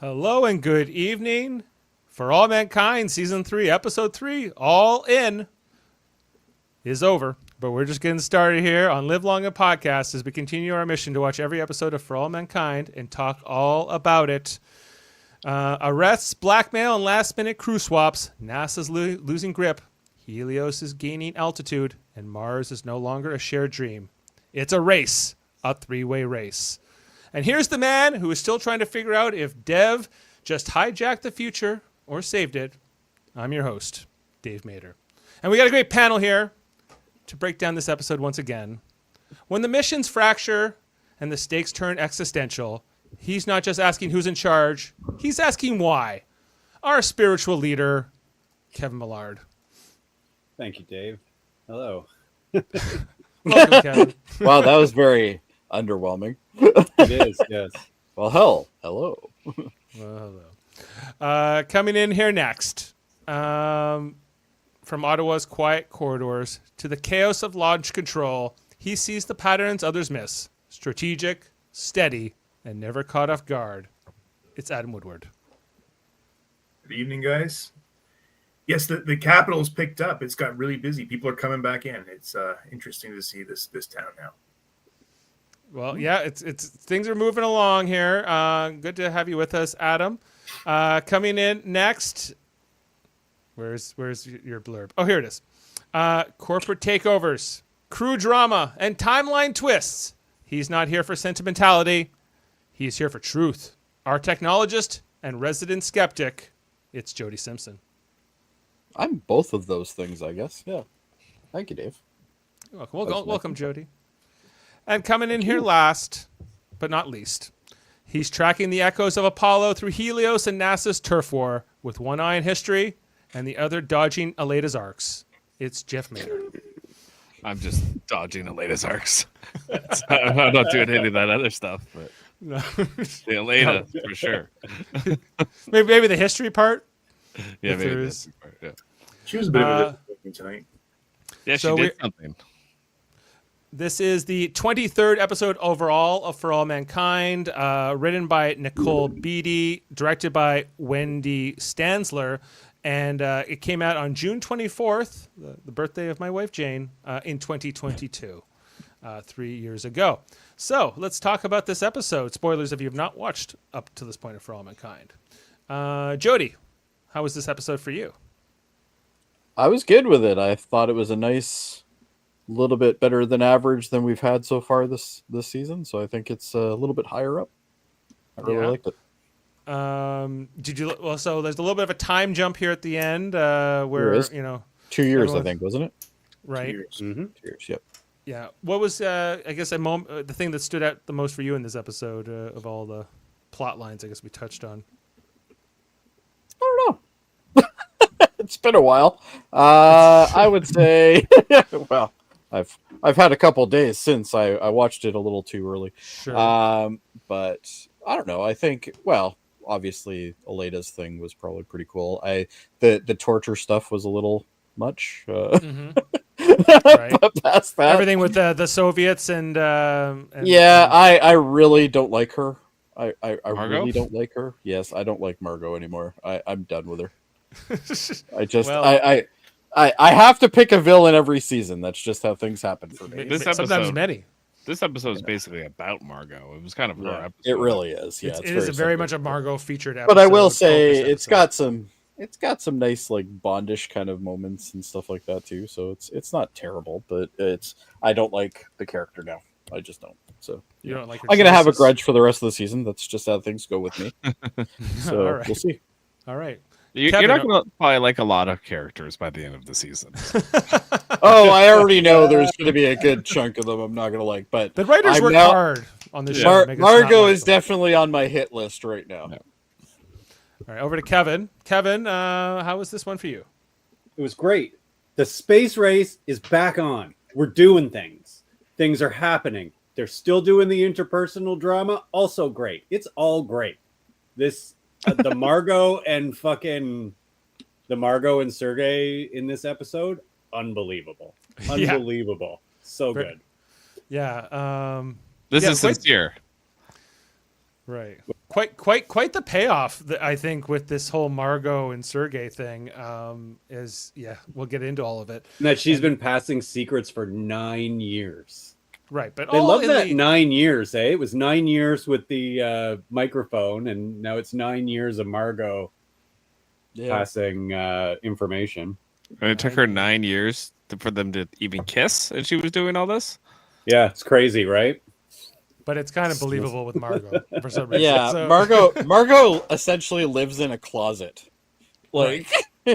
Hello and good evening. For All Mankind, Season 3, Episode 3, All In, is over. But we're just getting started here on Live Long and Podcast as we continue our mission to watch every episode of For All Mankind and talk all about it. Arrests, blackmail, and last-minute crew swaps. NASA's losing grip. Helios is gaining altitude. And Mars is no longer a shared dream. It's a race. A three-way race. And here's the man who is still trying to figure out if Dev just hijacked the future or saved it. I'm your host, Dave Mater. And we got a great panel here to break down this episode once again. When the missions fracture and the stakes turn existential, he's not just asking who's in charge, he's asking why. Our spiritual leader, Kevin Millard. Thank you, Dave. Hello. Welcome, Kevin. Wow, that was very underwhelming. It is, yes. Well, hello. Well, hello. Coming in here next, from Ottawa's quiet corridors to the chaos of launch control, he sees the patterns others miss. Strategic, steady, and never caught off guard. It's Adam Woodward. Good evening, guys. Yes, the capital's picked up. It's got really busy. People are coming back in. It's interesting to see this town now. Well, yeah, it's things are moving along here. Good to have you with us, Adam. Coming in next, where's your blurb? Oh, here it is. Corporate takeovers, crew drama, and timeline twists. He's not here for sentimentality. He's here for truth. Our technologist and resident skeptic, it's Jody Simpson. I'm both of those things, I guess. Yeah. Thank you, Dave. You're welcome. Welcome, Jody. And coming in here last, but not least, he's tracking the echoes of Apollo through Helios and NASA's turf war with one eye in history and the other dodging Aleda's arcs. It's Jeff Mater. I'm just dodging Aleda's arcs. I'm not doing any of that other stuff, but No. the Aleda, for sure. maybe the history part. Yeah, If maybe there that's is- the part, yeah. She was a bit of a disappointment tonight. Yeah, So she did something. This is the 23rd episode overall of For All Mankind, written by Nicole Beatty, directed by Wendy Stansler, and it came out on June 24th, the birthday of my wife Jane, in 2022, 3 years ago. So let's talk about this episode. Spoilers if you have not watched up to this point of For All Mankind. Jody, how was this episode for you? I was good with it. I thought it was a nice little bit better than average than we've had so far this season. So I think it's a little bit higher up. I really liked it. Did you? Well, so there's a little bit of a time jump here at the end, where is. 2 years, everyone- I think, wasn't it? right? 2 years. 2 years, yep. Yeah. What was, I guess, the thing that stood out the most for you in this episode of all the plot lines? I guess we touched on. I don't know. It's been a while. I would say, well, I've had a couple days since I watched it a little too early. Sure. But I don't know. I think, well, obviously Aleda's thing was probably pretty cool. The torture stuff was a little much. Right. But past that, Everything with the Soviets and yeah, I really don't like her. I Margot? really don't like her. Yes, I don't like Margot anymore. I'm done with her. I just Well- I have to pick a villain every season. That's just how things happen for me. This sometimes episode- many. This episode is basically about Margot. It was kind of her episode. It really is. Yeah, It's, it's it is very simple. much a Margot featured episode. But I will say focused it's episode. got some nice like Bondish kind of moments and stuff like that too. So it's not terrible, but I don't like the character now. I just don't. So You don't like her I'm gonna have a choices? grudge for the rest of the season. That's just how things go with me. So All right. we'll see. All right. You're Kevin, not going to probably like a lot of characters by the end of the season. Oh, I already know there's going to be a good chunk of them I'm not going to like, but The writers I'm work now- hard on this show. to make us not Margot like is them. definitely on my hit list right now. Yeah. All right, over to Kevin. Kevin, how was this one for you? It was great. The space race is back on. We're doing things. Things are happening. They're still doing the interpersonal drama. Also great. It's all great. This the Margot and Sergey in this episode, unbelievable. Yeah. Unbelievable. So good. Yeah. This Yeah, is quite- sincere. Right. quite the payoff that I think with this whole Margot and Sergey thing is we'll get into all of it. And that she's been passing secrets for 9 years. Right, but They all love in that the, 9 years, eh? It was 9 years with the microphone, and now it's 9 years of Margot passing information. And it took her 9 years for them to even kiss, and she was doing all this. Yeah, it's crazy, right? but it's kind of believable with Margot for some reason. Yeah, So- Margot essentially lives in a closet. Like,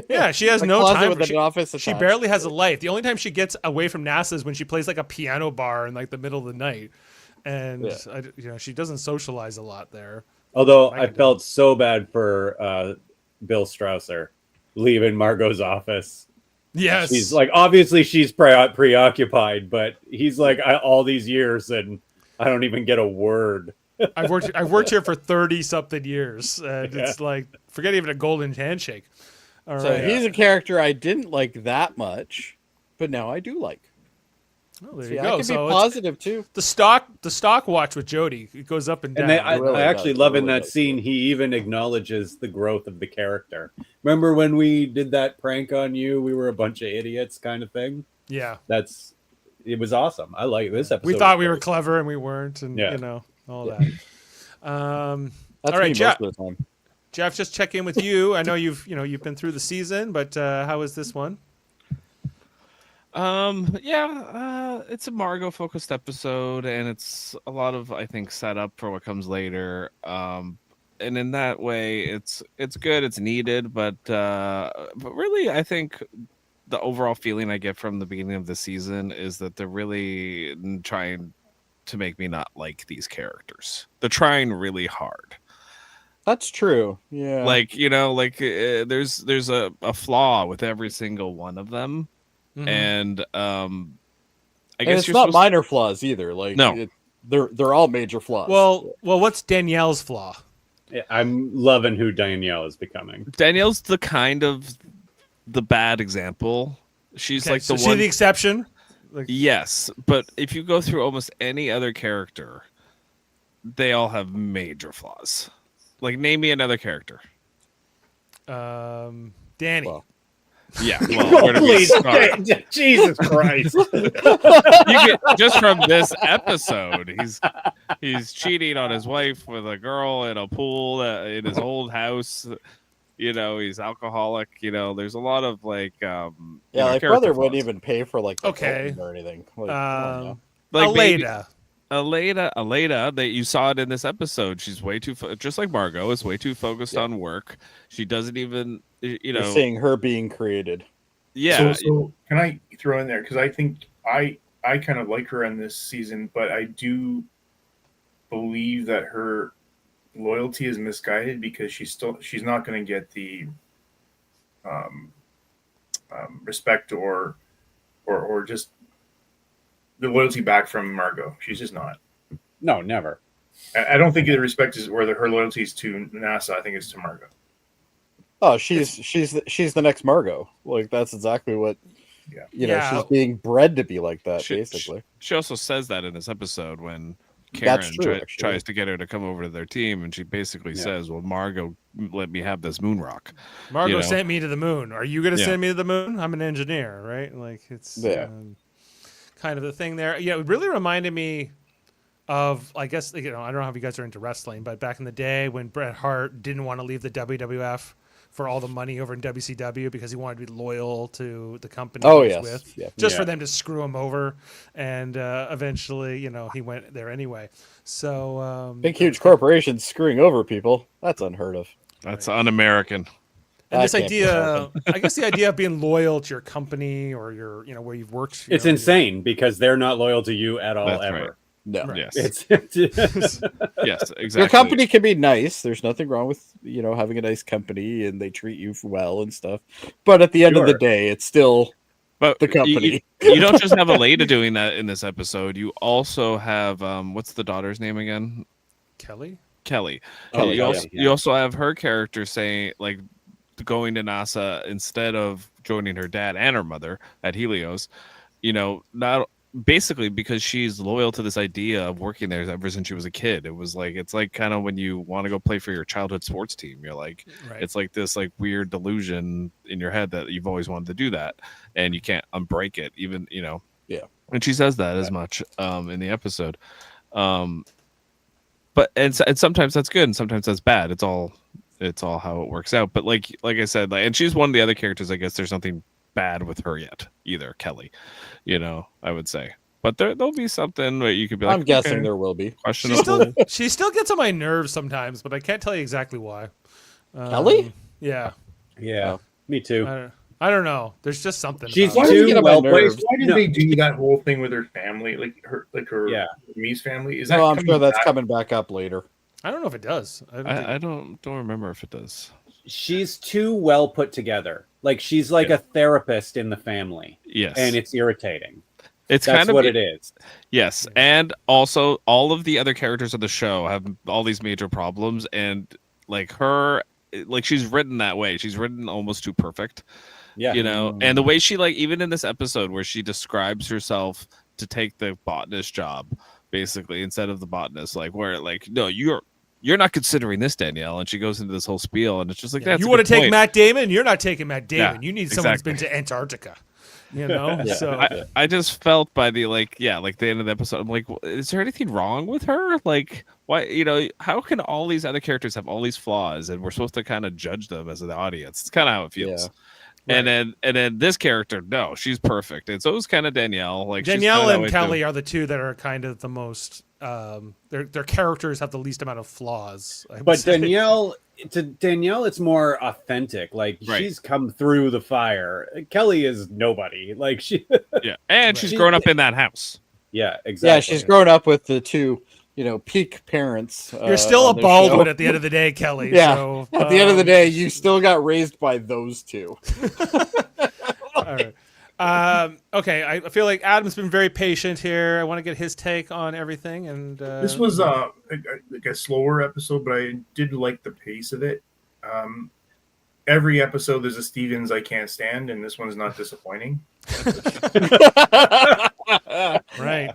yeah, she has a no closet time. with an office She attached. barely has a life. The only time she gets away from NASA is when she plays like a piano bar in like the middle of the night, and she doesn't socialize a lot there. Although I felt so bad for Bill Strausser leaving Margot's office. Yes, She's like, obviously she's preoccupied, but he's like, all these years and I don't even get a word. I've worked here for 30 something years, and it's like, forget even a golden handshake. All So right. he's a character I didn't like that much, but now I do like. Oh, there See, you I go. can So be it's positive too. the stock watch with Jody. It goes up and down. And I really actually does. love It in really that does. scene, he even acknowledges the growth of the character. Remember when we did that prank on you? We were a bunch of idiots kind of thing. Yeah, It was awesome. I like this episode. we thought was we were great. clever and we weren't, and all that. That's All me right, Jeff. most of the time. Jeff, just check in with you. I know you've been through the season, but how was this one? It's a Margot focused episode, and it's a lot of, I think, setup for what comes later. And in that way, it's good, it's needed, but really, I think the overall feeling I get from the beginning of the season is that they're really trying to make me not like these characters. They're trying really hard. That's true. Yeah. There's a flaw with every single one of them. Mhm. And I and guess it's you're not supposed minor flaws either. Like, No. they're all major flaws. Well, what's Danielle's flaw? Yeah, I'm loving who Danielle is becoming. Danielle's the kind of the bad example. She's Okay, like so the she's one. the exception. Yes, but if you go through almost any other character, they all have major flaws. Like, name me another character. Danny. Well. Yeah, well, where do we start? Jesus Christ. You get, just from this episode, he's cheating on his wife with a girl in a pool in his old house. He's alcoholic. There's a lot of like, yeah, like character brother flaws. wouldn't even pay for like the Okay. Hilton or anything. Like, come on now. Like maybe- Aleda. Aleda, that you saw it in this episode. She's way too, just like Margot, is way too focused on work. She doesn't even, You're seeing her being created. yeah. So can I throw in there, because I think I kind of like her in this season, but I do believe that her loyalty is misguided, because she's not going to get the respect or just the loyalty back from Margot. She's just not. No, never. I don't think the respect is, or her loyalty is to NASA. I think it's to Margot. Oh, she's the next Margot. Like, that's exactly what. Yeah. She's being bred to be like that, She- basically. She also says that in this episode when That's Karen true, actually. tries to get her to come over to their team, and she basically says, "Well, Margot let me have this moon rock." Margot sent me to the moon. Are you going to Yeah. send me to the moon? I'm an engineer, right? Like, it's kind of the thing there. Yeah, it really reminded me of, I guess, I don't know how you guys are into wrestling, but back in the day when Bret Hart didn't want to leave the WWF for all the money over in WCW because he wanted to be loyal to the company Oh, he was yes. with, Yeah. just for Yeah. them to screw him over. And eventually, he went there anyway. So Big, huge corporations screwing over people. That's unheard of. That's un-American. and this I can't idea, I guess the idea of being loyal to your company or your, where you've worked. It's insane because they're not loyal to you at all, That's ever. right. No. Right. Yes, It's yes, exactly. Your company can be nice. There's nothing wrong with, having a nice company and they treat you well and stuff. But at the end of the Sure. day, it's still But the company. You don't just have Aleda doing that in this episode. You also have what's the daughter's name again? Kelly. Kelly. Kelly, you, yeah, also, you also have her character saying, like, going to NASA instead of joining her dad and her mother at Helios. Not basically because she's loyal to this idea of working there ever since she was a kid. It was like, it's like kind of when you want to go play for your childhood sports team, you're like, Right. it's like this like weird delusion in your head that you've always wanted to do that and you can't unbreak it, even, you know. Yeah. And she says that as much in the episode. But and sometimes that's good and sometimes that's bad. It's all how it works out. But like I said, like, and she's one of the other characters, I guess there's nothing bad with her yet either, Kelly, you know, I would say. But there'll be something where you could be like, I'm guessing okay, there will be. questionable. She still gets on my nerves sometimes, but I can't tell you exactly why. Kelly? Yeah. Yeah, Oh. me too. I don't know. There's just something. She's about Why it. does it too get on my well nerves? placed. Why did No, they do that whole thing with her family, her Yeah. Me's family? Is that? No, I'm coming sure that's back? coming back up later. I don't know if it does. I don't remember if it does. She's too well put together. Like she's like a therapist in the family, Yes, and it's irritating. it's That's kind of what it is. Yes, and also all of the other characters of the show have all these major problems, and like her, like she's written that way. She's written almost too perfect, Yeah, you know. And the way she, like, even in this episode where she describes herself to take the botanist job, basically instead of the botanist, like where like no, you're not considering this, Danielle, and she goes into this whole spiel, and it's just like that's you want to take Matt Damon? You're not taking Matt Damon. Yeah, You need someone who's exactly. been to Antarctica. You know, Yeah. so I just felt by the like the end of the episode, I'm like, is there anything wrong with her? Like, why, you know, how can all these other characters have all these flaws and we're supposed to kind of judge them as an audience? It's kind of how it feels. Yeah. And then this character, no, she's perfect, and so is kind of Danielle. Like she's Danielle kinda that and way, Kelly too. are the two that are kind of the most. Their characters have the least amount of flaws. I would but say. Danielle, it's more authentic. Like Right. she's come through the fire. Kelly is nobody. Like she, Yeah, and she's Right. grown up in that house. yeah, exactly. Yeah, she's grown up with the two, peak parents. You're still a on the Baldwin show. at the end of the day, Kelly. Yeah. So, At the end of the day, you still got raised by those two. all right. Okay, I feel like Adam's been very patient here. I want to get his take on everything. And This was like a slower episode, but I did like the pace of it. Every episode there's a Stevens I can't stand, and this one's not disappointing. right.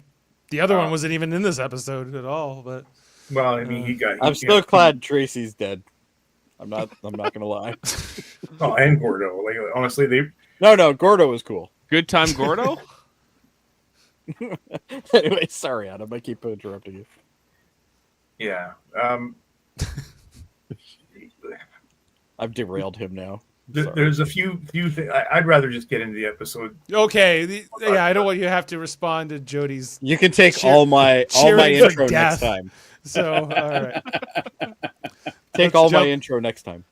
The other one wasn't even in this episode at all, but Well, I mean, I'm still glad Tracy's dead. I'm not gonna lie. Oh, and Gordo. Like honestly, No, Gordo was cool. Good time, Gordo. Anyway, sorry, Adam. I keep interrupting you. yeah. I've derailed him now. Sorry. There's a few things. I'd rather just get into the episode. okay. I don't want you to have to respond to Jody's. You can take Cheer- all my cheering for intro next death. time. So, all right. Take Let's all my jump- intro next time.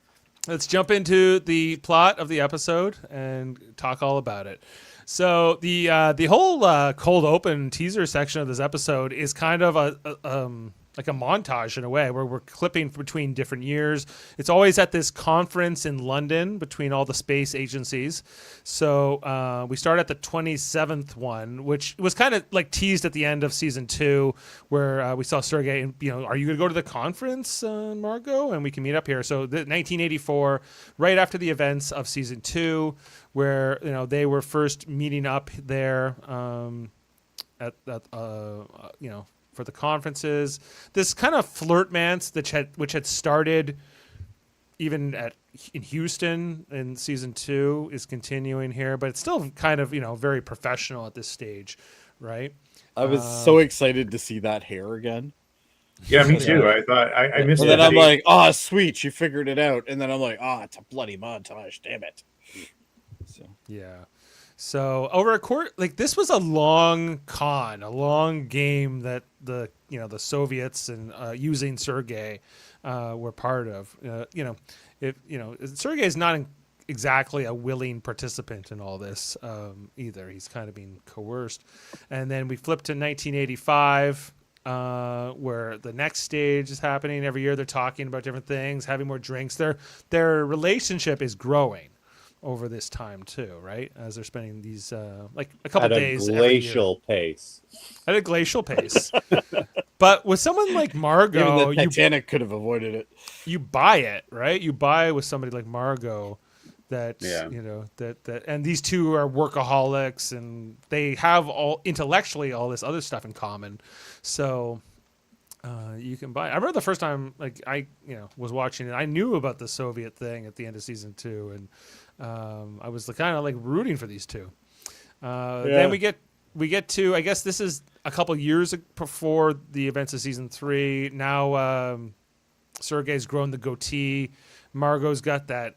Let's jump into the plot of the episode and talk all about it. So the whole cold open teaser section of this episode is kind of like a montage in a way, where we're clipping between different years. It's always at this conference in London between all the space agencies. So we start at the 27th one, which was kind of like teased at the end of season 2, where we saw Sergey, and are you going to go to the conference, Margot? And we can meet up here. So 1984, right after the events of season 2, where they were first meeting up there at for the conferences. This kind of flirtmance which had started even in Houston in season 2 is continuing here, but it's still kind of very professional at this stage, right? I was so excited to see that hair again. Yeah, me too. I thought I missed And it. then I'm like, oh, sweet, she figured it out. And then I'm like, oh, it's a bloody montage, damn it. So Yeah. So over a court, like this was a long game that the Soviets and using Sergei were part of. Sergei is not exactly a willing participant in all this either. He's kind of being coerced. And then we flip to 1985. Where the next stage is happening. Every year they're talking about different things, having more drinks. Their relationship is growing over this time too, right? As they're spending these like a couple at days a every year. glacial pace. At a glacial pace. But with someone like Margot, even the Titanic could have avoided it. you buy it, right? You buy with somebody like Margot that Yeah. that and these two are workaholics, and they have all intellectually all this other stuff in common. So you can buy. I remember the first time I was watching it. I knew about the Soviet thing at the end of season 2, and I was kind of rooting for these two. Then we get to, I guess this is a couple years before the events of season 3. Now Sergei's grown the goatee. Margot's got that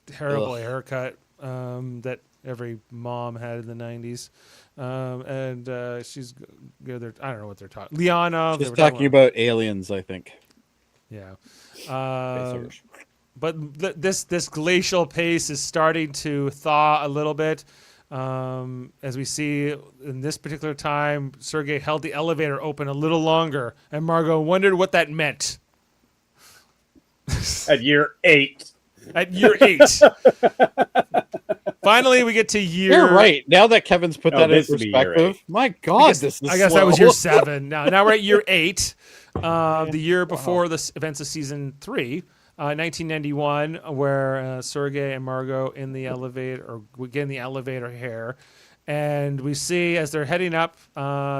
terrible haircut that every mom had in the 90s. And she's good. I don't know what they're talking. Liana. She's talking about aliens, I think. Yeah. Spacers. But this glacial pace is starting to thaw a little bit. As we see in this particular time, Sergei held the elevator open a little longer, and Margot wondered what that meant. At year 8. At year 8. Finally, we get to year. You're right. Now that Kevin's put that in this would be year perspective, 8. my God, this is I guess slow. that was year 7. Now we're at year 8. The year before the events of season 3. 1991, where Sergei and Margot in the elevator, or we get in the elevator here, and we see as they're heading up,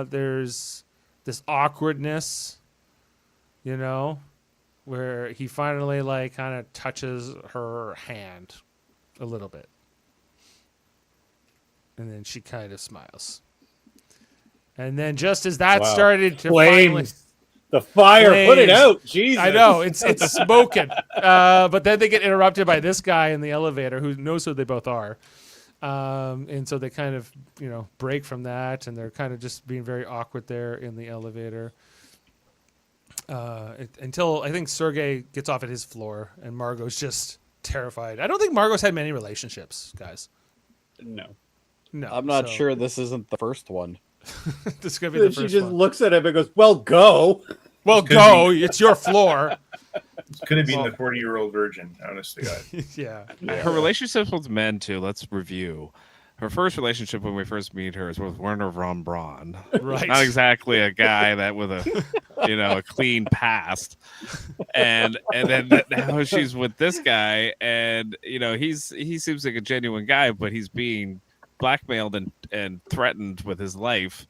there's this awkwardness, where he finally kind of touches her hand a little bit, and then she kind of smiles, and then just as that started to finally. The fire, Flames. put it out. Jesus. I know, it's smoking. But then they get interrupted by this guy in the elevator who knows who they both are. And so they kind of, break from that, and they're kind of just being very awkward there in the elevator. Until I think Sergei gets off at his floor, and Margot's just terrified. I don't think Margot's had many relationships, guys. No. No. I'm not sure this isn't the first one. This is going to be the She first just one. looks at him and goes, well, go. Well, go. It's your floor. Could have been the 40-year-old virgin, honestly. Yeah. Her relationships with men too. Let's review. Her first relationship when we first meet her is with Werner von Braun. Right. Not exactly a guy that with a a clean past. And then now she's with this guy, and he seems like a genuine guy, but he's being blackmailed and threatened with his life.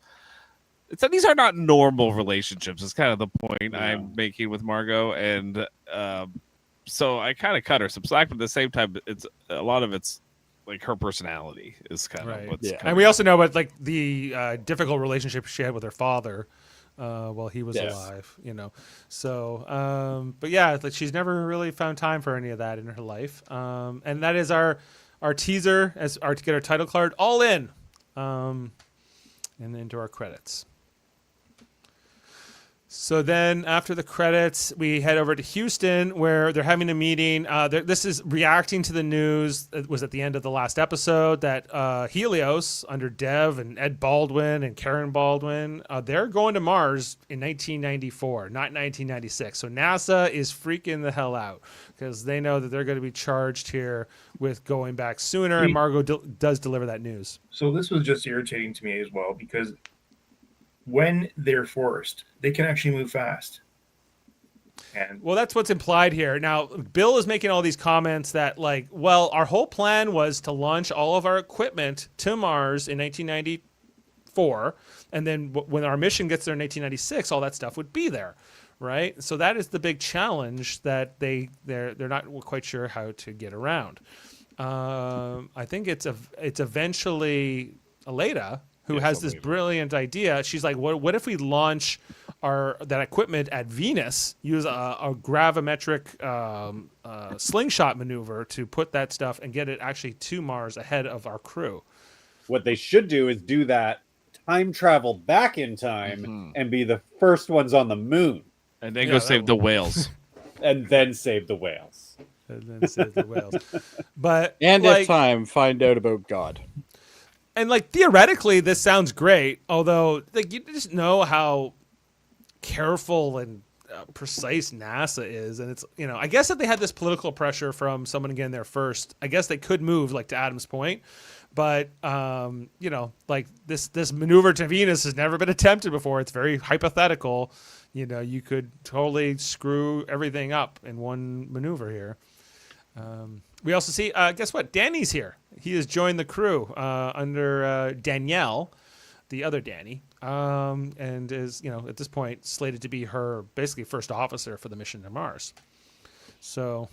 These are not normal relationships. It's kind of the point I'm making with Margot, and so I kind of cut her some slack, but at the same time, it's a lot of it's like her personality is kind of what's and we also know about the difficult relationship she had with her father while he was alive. So but yeah, she's never really found time for any of that in her life, and that is our teaser to get our title card all in, and into our credits. So then after the credits, we head over to Houston, where they're having a meeting. This is reacting to the news that was at the end of the last episode that Helios, under Dev and Ed Baldwin and Karen Baldwin, they're going to Mars in 1994, not 1996. So NASA is freaking the hell out because they know that they're going to be charged here with going back sooner, and Margot does deliver that news. So this was just irritating to me as well, because when they're forced, they can actually move fast. And well, that's what's implied here. Now, Bill is making all these comments that, our whole plan was to launch all of our equipment to Mars in 1994, and then when our mission gets there in 1996, all that stuff would be there, right? So that is the big challenge that they're not quite sure how to get around. I think it's eventually Aleda who has this brilliant idea. She's like, what if we launch that equipment at Venus, use a gravimetric slingshot maneuver to put that stuff and get it actually to Mars ahead of our crew. What they should do is do that, time travel back in time, and be the first ones on the moon. And then go save the whales. And then save the whales. But if time, find out about God. And theoretically, this sounds great. Although you just know how careful and precise NASA is, and it's I guess if they had this political pressure from someone getting there first, I guess they could move to Adam's point. But this maneuver to Venus has never been attempted before. It's very hypothetical. You could totally screw everything up in one maneuver here. We also see, guess what? Danny's here. He has joined the crew under Danielle, the other Danny, and is, at this point slated to be her basically first officer for the mission to Mars. So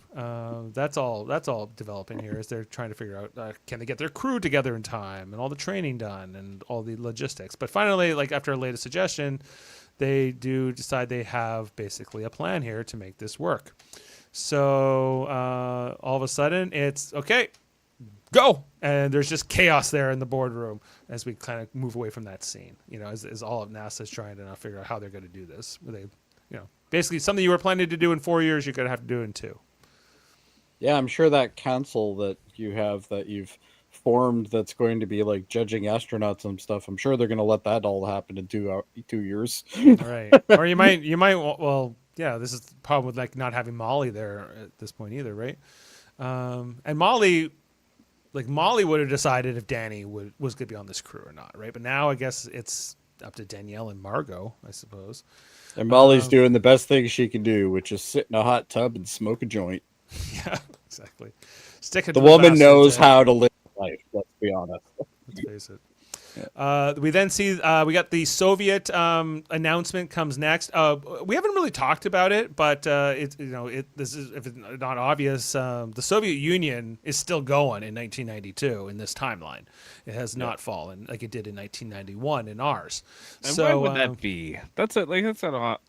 that's all developing here as they're trying to figure out can they get their crew together in time and all the training done and all the logistics. But finally, like after a latest suggestion, they do decide they have basically a plan here to make this work. So all of a sudden it's okay, go. And there's just chaos there in the boardroom as we kind of move away from that scene, as all of NASA is trying to now figure out how they're going to do this. They, basically something you were planning to do in 4 years, you're going to have to do in 2. Yeah, I'm sure that council that you've formed that's going to be like judging astronauts and stuff, I'm sure they're going to let that all happen in 2 years. Right. Or you might, well, yeah, this is the problem with like not having Molly there at this point either, right? And Molly would have decided if Danny was going to be on this crew or not, right? But now I guess it's up to Danielle and Margot, I suppose. And Molly's doing the best thing she can do, which is sit in a hot tub and smoke a joint. Yeah, exactly. Stick it. The woman knows how to live life. Let's be honest. Let's face it. We then see we got the Soviet announcement comes next. We haven't really talked about it, but this is, if it's not obvious, the Soviet Union is still going in 1992 in this timeline. It has not fallen like it did in 1991 in ours. And so why would that be? That's it. Like that's not.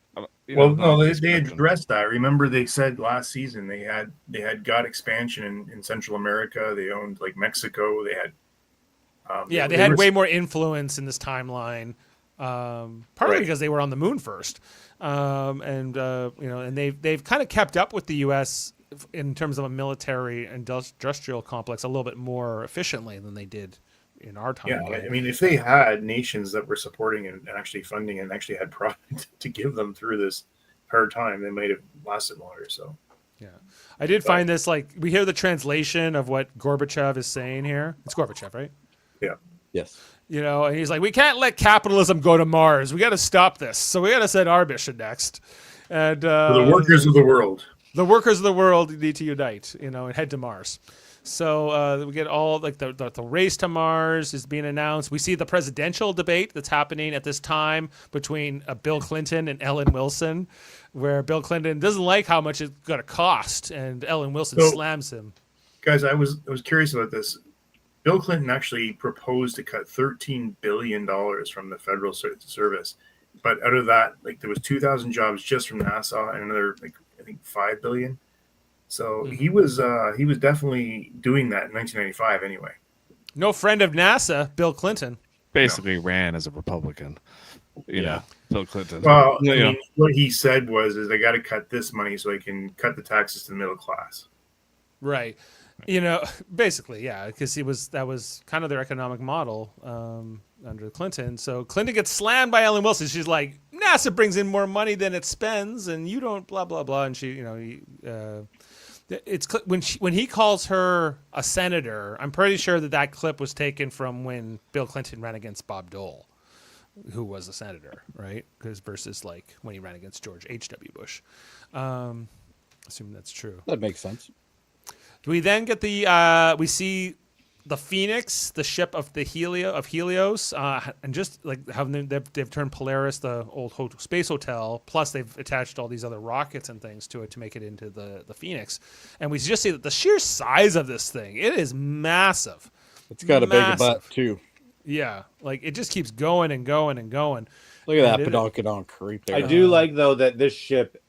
Well, no, they addressed that. Remember, they said last season they had got expansion in Central America. They owned like Mexico. They had. They had way more influence in this timeline, partly because they were on the moon first, and they've kind of kept up with the U.S. in terms of a military industrial complex a little bit more efficiently than they did in our time. Yeah, I mean, if they had nations that were supporting and actually funding and actually had product to give them through this hard time, they might have lasted longer. So. Yeah, I did find this like we hear the translation of what Gorbachev is saying here. It's Gorbachev, right? Yeah. Yes. And he's like, we can't let capitalism go to Mars. We got to stop this. So we got to send our mission next. And for the workers of the world. The workers of the world need to unite, and head to Mars. So we get all like the race to Mars is being announced. We see the presidential debate that's happening at this time between Bill Clinton and Ellen Wilson, where Bill Clinton doesn't like how much it's going to cost, and Ellen Wilson slams him. Guys, I was curious about this. Bill Clinton actually proposed to cut $13 billion from the federal service. But out of that, like there was 2,000 jobs just from NASA and another, like, I think 5 billion. So he was definitely doing that in 1995 anyway. No friend of NASA, Bill Clinton. Basically ran as a Republican. You know, Bill Clinton. Well, I mean, what he said was, I got to cut this money so I can cut the taxes to the middle class. Right. Basically, yeah, because that was kind of their economic model under Clinton. So Clinton gets slammed by Ellen Wilson. She's like, NASA brings in more money than it spends, and you don't, blah blah blah. And she, it's when he calls her a senator. I'm pretty sure that clip was taken from when Bill Clinton ran against Bob Dole, who was a senator, right? Because versus like when he ran against George H.W. Bush. Assuming that's true. That makes sense. We then get we see the Phoenix, the ship of Helios, and just like how they've turned Polaris, the old space hotel, plus they've attached all these other rockets and things to it to make it into the Phoenix. And we just see that the sheer size of this thing, it is massive. It's got a big butt too. Yeah, like it just keeps going and going and going. Look at that pedonkadonk creep there. I do like though that this ship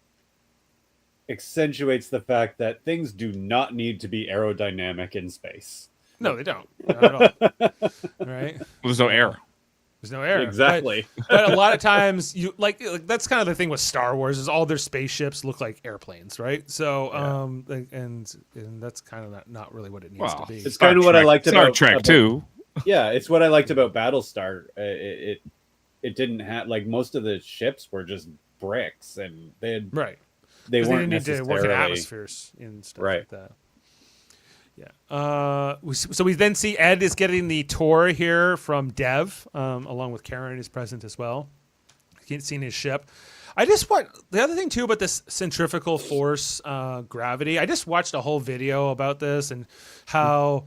accentuates the fact that things do not need to be aerodynamic in space. No, they don't. Not at all. Right? There's no air. There's no air. Exactly. But a lot of times, you like that's kind of the thing with Star Wars is all their spaceships look like airplanes, right? So, and that's kind of not really what it needs to be. It's kind of what I liked about Star Trek too. Yeah, it's what I liked about Battlestar. It didn't have like most of the ships were just bricks, and they had They weren't need to work in atmospheres and stuff like that. Yeah. So we then see Ed is getting the tour here from Dev, along with Karen is present as well. He's seen his ship. I just want the other thing too about this centrifugal force gravity. I just watched a whole video about this and how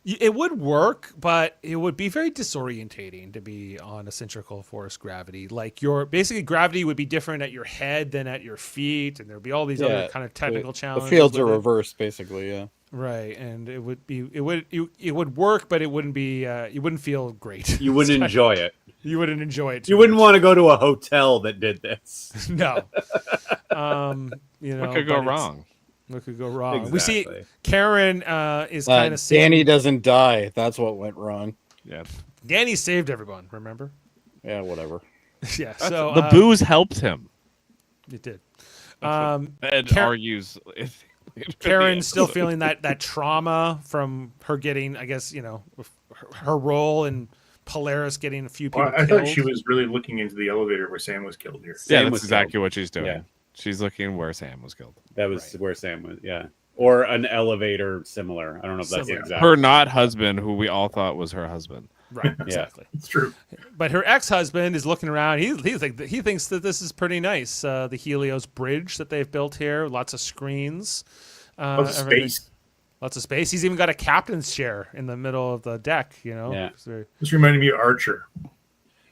it would work, but it would be very disorientating to be on a centrifugal force gravity. Like your basically gravity would be different at your head than at your feet, and there'd be all these other kind of technical challenges. The fields are with it. reversed, basically. Yeah. Right, and it would work, but it wouldn't be. You wouldn't feel great. You wouldn't enjoy it. You wouldn't enjoy it. You wouldn't want to go to a hotel that did this. No. What could go wrong? What could go wrong? Exactly. We see Karen is kind of Danny doesn't die. That's what went wrong. Yeah. Danny saved everyone. Remember? Yeah, whatever. Yeah. So the booze helped him. It did. Ed argues. Karen's still feeling that trauma from her getting, I guess, her role in Polaris getting a few people I killed. thought she was really looking into the elevator where Sam was killed here. Yeah, Sam that's was exactly killed. what she's doing. Yeah. She's looking where Sam was killed. That was where Sam was. Yeah. Or an elevator similar. I don't know if that's Similar. exact. Her not husband, who we all thought was her husband. Right. Exactly. It's true. But her ex-husband is looking around. He thinks that this is pretty nice. The Helios bridge that they've built here, lots of screens, Lots of everything. space. Lots of space. He's even got a captain's chair in the middle of the deck. Yeah. So, This reminded me of Archer.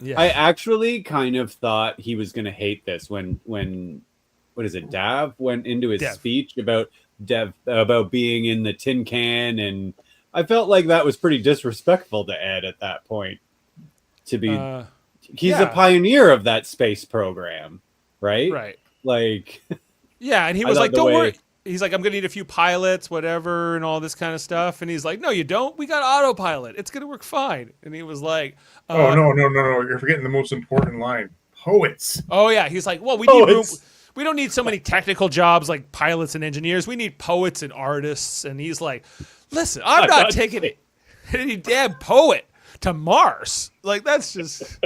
yeah. I actually kind of thought he was going to hate this when what is it? Dav went into his Dev. speech about being in the tin can, and I felt like that was pretty disrespectful to Ed at that point. To be, he's yeah. a pioneer of that space program, right? Right. Like, Yeah, and he I was thought like, the "Don't way- worry." He's like, "I'm gonna need a few pilots, whatever, and all this kind of stuff." And he's like, "No, you don't. We got autopilot. It's gonna work fine." And he was like, Oh, no. You're forgetting the most important line. Poets. "Oh yeah." He's like, "Well, we need room. Poets. We don't need so many technical jobs like pilots and engineers. We need poets and artists." And he's like, "Listen, I'm not taking any damn poet to Mars. Like that's just."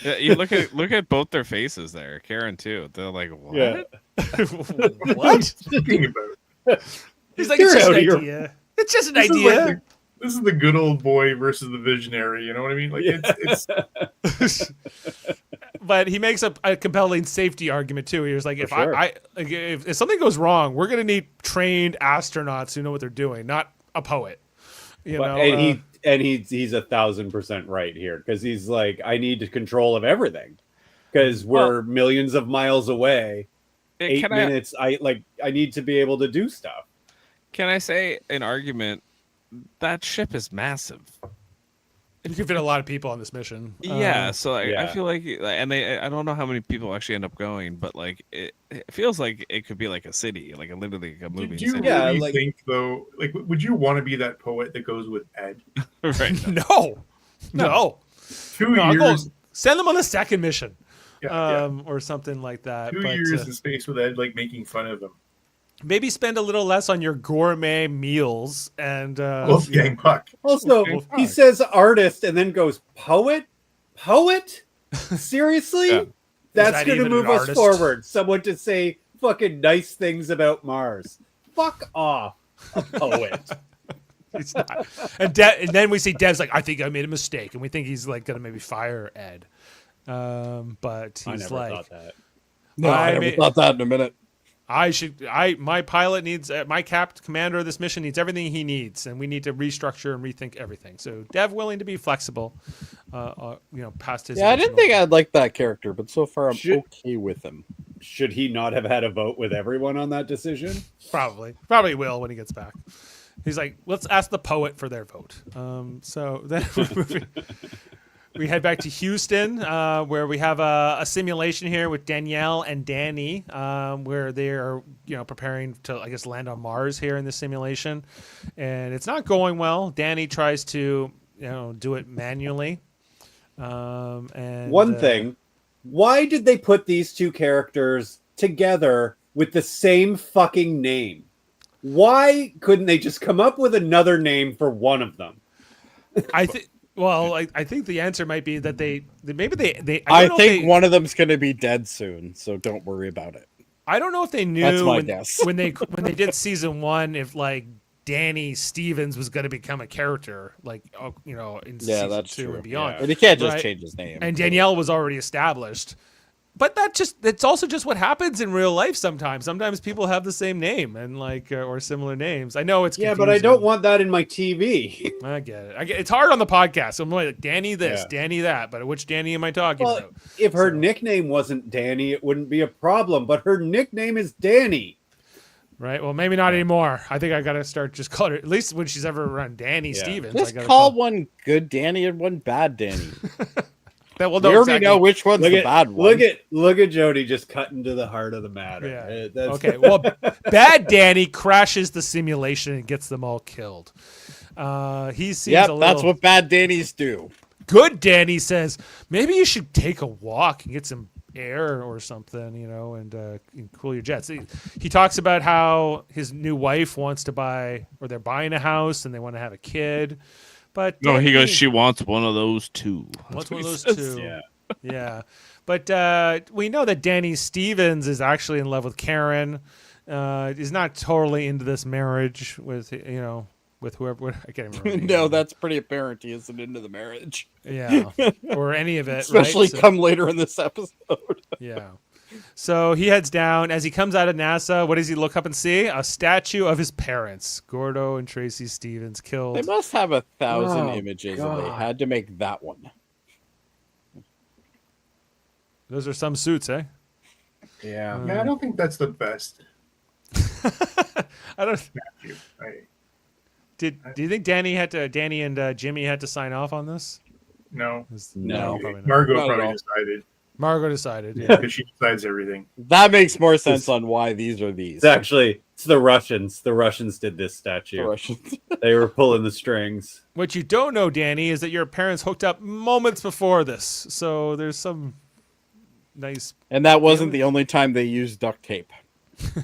Yeah, you look at both their faces there. Karen too. They're like, what? Yeah. What? Speaking about. He's like, You're "It's just out an of your- idea. It's just an This is idea." like this is the good old boy versus the visionary. You know what I mean? Like it's But he makes a compelling safety argument too. He was like, "If sure. if something goes wrong, we're gonna need trained astronauts who know what they're doing, not a poet." And he's 1,000% right here, because he's like, I need control of everything, because we're millions of miles away. 8 minutes. I need to be able to do stuff. Can I say an argument? That ship is massive. You can fit a lot of people on this mission. Yeah, so I yeah. feel like, and I don't know how many people actually end up going, but like it feels like it could be like a city, like literally a movie. Do you city. Yeah, really like- think though? Like, would you want to be that poet that goes with Ed? Right. No. 2 No, I'll go years. send them on the second mission, Yeah, or something like that. 2 But, years in space with Ed, like making fun of him. maybe spend a little less on your gourmet meals and Wolfgang Puck. Also, Okay, he fine. says artist and then goes poet. Seriously? Yeah. That's that going to even move an us artist? forward. Someone to say fucking nice things about Mars. Fuck off, a poet. It's not. And then we see Dev's like, "I think I made a mistake," and we think he's like gonna maybe fire Ed. But I he's never like, thought that. No, I never thought that in a minute. my pilot needs my commander of this mission needs everything he needs, and we need to restructure and rethink everything. So Dev willing to be flexible, past his. Yeah, I didn't original- think I'd like that character, but so far I'm Should- okay with him. Should he not have had a vote with everyone on that decision? Probably will when he gets back. He's like, let's ask the poet for their vote. So then we head back to Houston, where we have a simulation here with Danielle and Danny, where they are, preparing to, I guess, land on Mars here in this simulation, and it's not going well. Danny tries to, do it manually. One thing, why did they put these two characters together with the same fucking name? Why couldn't they just come up with another name for one of them? I think. Well, I think the answer might be that they I think one of them's going to be dead soon, so don't worry about it. I don't know if they knew That's my guess. when they did season 1 if like Danny Stevens was going to become a character in Yeah, season that's 2 true. and beyond. Yeah. But he can't just Right. change his name. And Danielle was already established. But it's also just what happens in real life sometimes. Sometimes people have the same name and or similar names. I know it's Yeah, confusing. but I don't want that in my TV. I get it. It's hard on the podcast. I'm like Danny this, Yeah. Danny that, but which Danny am I talking Well, about? if her So- nickname wasn't Danny, it wouldn't be a problem. But her nickname is Danny. Right. Well, maybe not anymore. I think I got to start just calling her, at least when she's ever around Danny Yeah. Stevens. I Just gotta call one good Danny and one bad Danny. that. Well, We no, already exactly. know which one's the bad one. Look at Jody just cutting to the heart of the matter. Yeah. That's- Okay. Well, bad Danny crashes the simulation and gets them all killed. He seems Yep, a little. that's what bad Dannies do. Good Danny says maybe you should take a walk and get some air or something, and cool your jets. He talks about how his new wife wants to buy, or they're buying a house and they want to have a kid. But No, he goes, Danny she wants one of those too. wants That's one of what those he says. two. Yeah. Yeah. But we know that Danny Stevens is actually in love with Karen. He's not totally into this marriage with whoever. I can't even remember. No, that's pretty apparent. He isn't into the marriage, yeah, or any of it, especially right? So- come later in this episode. Yeah. So he heads down. As he comes out of NASA, what does he look up and see? A statue of his parents, Gordo and Tracy Stevens, killed. They must have 1,000 Oh, images, and they God. had to make that one. Those are some suits, eh? Yeah. Yeah, I don't think that's the best. I don't. Matthew. Do you think Danny and Jimmy had to sign off on this? No. No. probably not. Margot Not at probably all. decided Margot decided. Yeah. because she decides everything. That makes more sense on why these are these. It's the Russians. The Russians did this statue. The Russians. They were pulling the strings. What you don't know, Danny, is that your parents hooked up moments before this. So there's some nice. And that wasn't the only time they used duct tape.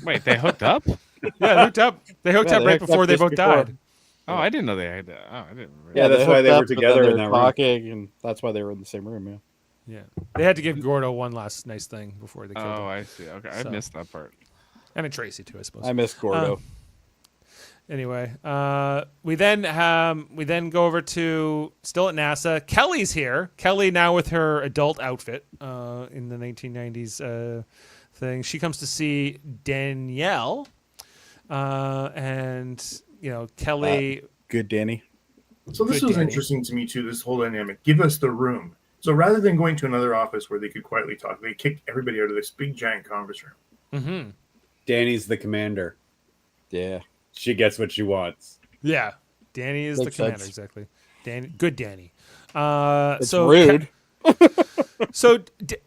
Wait, they hooked up? Yeah, they hooked up. They hooked Yeah, up they right hooked before up they just both before. died. Oh, I didn't know they had that. Oh, I didn't. Really. Yeah, that's why they were hooked up, but together then in they that were room. talking, and that's why they were in the same room. Yeah. Yeah, they had to give Gordo one last nice thing before they killed him, Oh, I see. Okay, I So- missed that part. and then Tracy too, I suppose. I miss Gordo. Anyway, we then go over to still at NASA. Kelly's here. Kelly now with her adult outfit in the 1990s thing. She comes to see Danielle, and Kelly. Good Danny. So this Good was Danny. interesting to me too, this whole dynamic. Give us the room. So rather than going to another office where they could quietly talk, they kicked everybody out of this big giant conference room. Mm-hmm. Danny's the commander. Yeah. She gets what she wants. Yeah, Danny is Makes the commander, sense. exactly. Good Danny. It's So rude. So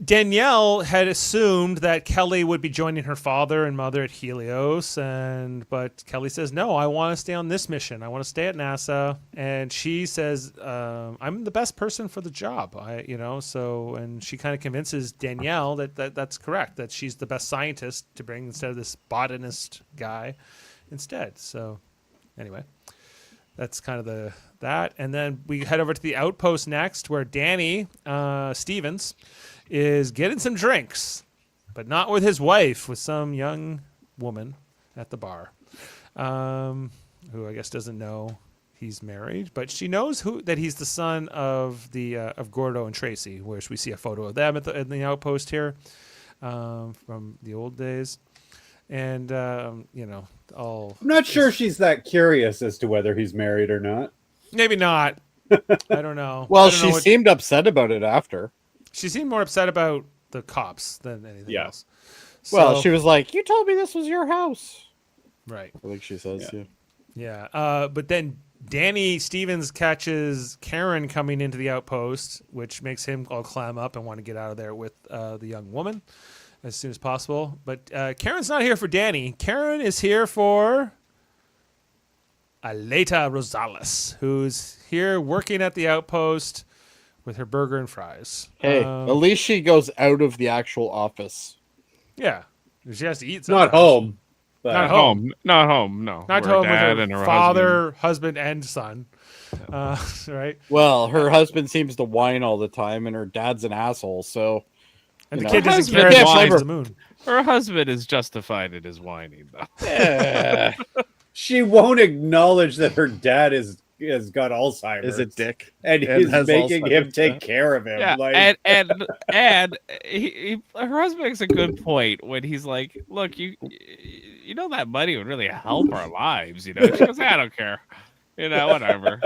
Danielle had assumed that Kelly would be joining her father and mother at Helios, but Kelly says, no, I want to stay on this mission. I want to stay at NASA. And she says, I'm the best person for the job. And she kind of convinces Danielle that's correct, that she's the best scientist to bring instead of this botanist guy instead. So anyway, that's kind of that. And then we head over to the outpost next, where Danny Stevens is getting some drinks, but not with his wife, with some young woman at the bar, who I guess doesn't know he's married, but she knows that he's the son of of Gordo and Tracy, which we see a photo of them in the outpost here from the old days. And all I'm not sure she's that curious as to whether he's married or not. maybe not. I don't know. Well, I don't know she what- seemed upset about it after. She seemed more upset about the cops than anything Yeah. else. Well, So- she was like, "You told me this was your house." right. I think she says, "Yeah." Yeah. But then Danny Stevens catches Karen coming into the outpost, which makes him all clam up and want to get out of there with the young woman as soon as possible. But Karen's not here for Danny. Karen is here for Aleta Rosales, who's here working at the outpost with her burger and fries. Hey, Um, at least she goes out of the actual office. Yeah. She has to eat Not sometimes. home. But Not Home. Not home. No. Not Her home dad with and her her father, husband, and son. Right? Well, her husband seems to whine all the time, and her dad's an asshole. So And You the know, kid doesn't husband care if he can't flies blame the moon. husband. Her husband is justified in his whining, though. yeah. she won't acknowledge that her dad is has got Alzheimer's. Is it Dick? And And he's has making him Alzheimer's, take yeah. care of him. Yeah, Like, and her husband makes a good point when he's like, "Look, you know that money would really help our lives." You know, she goes, "I don't care, whatever."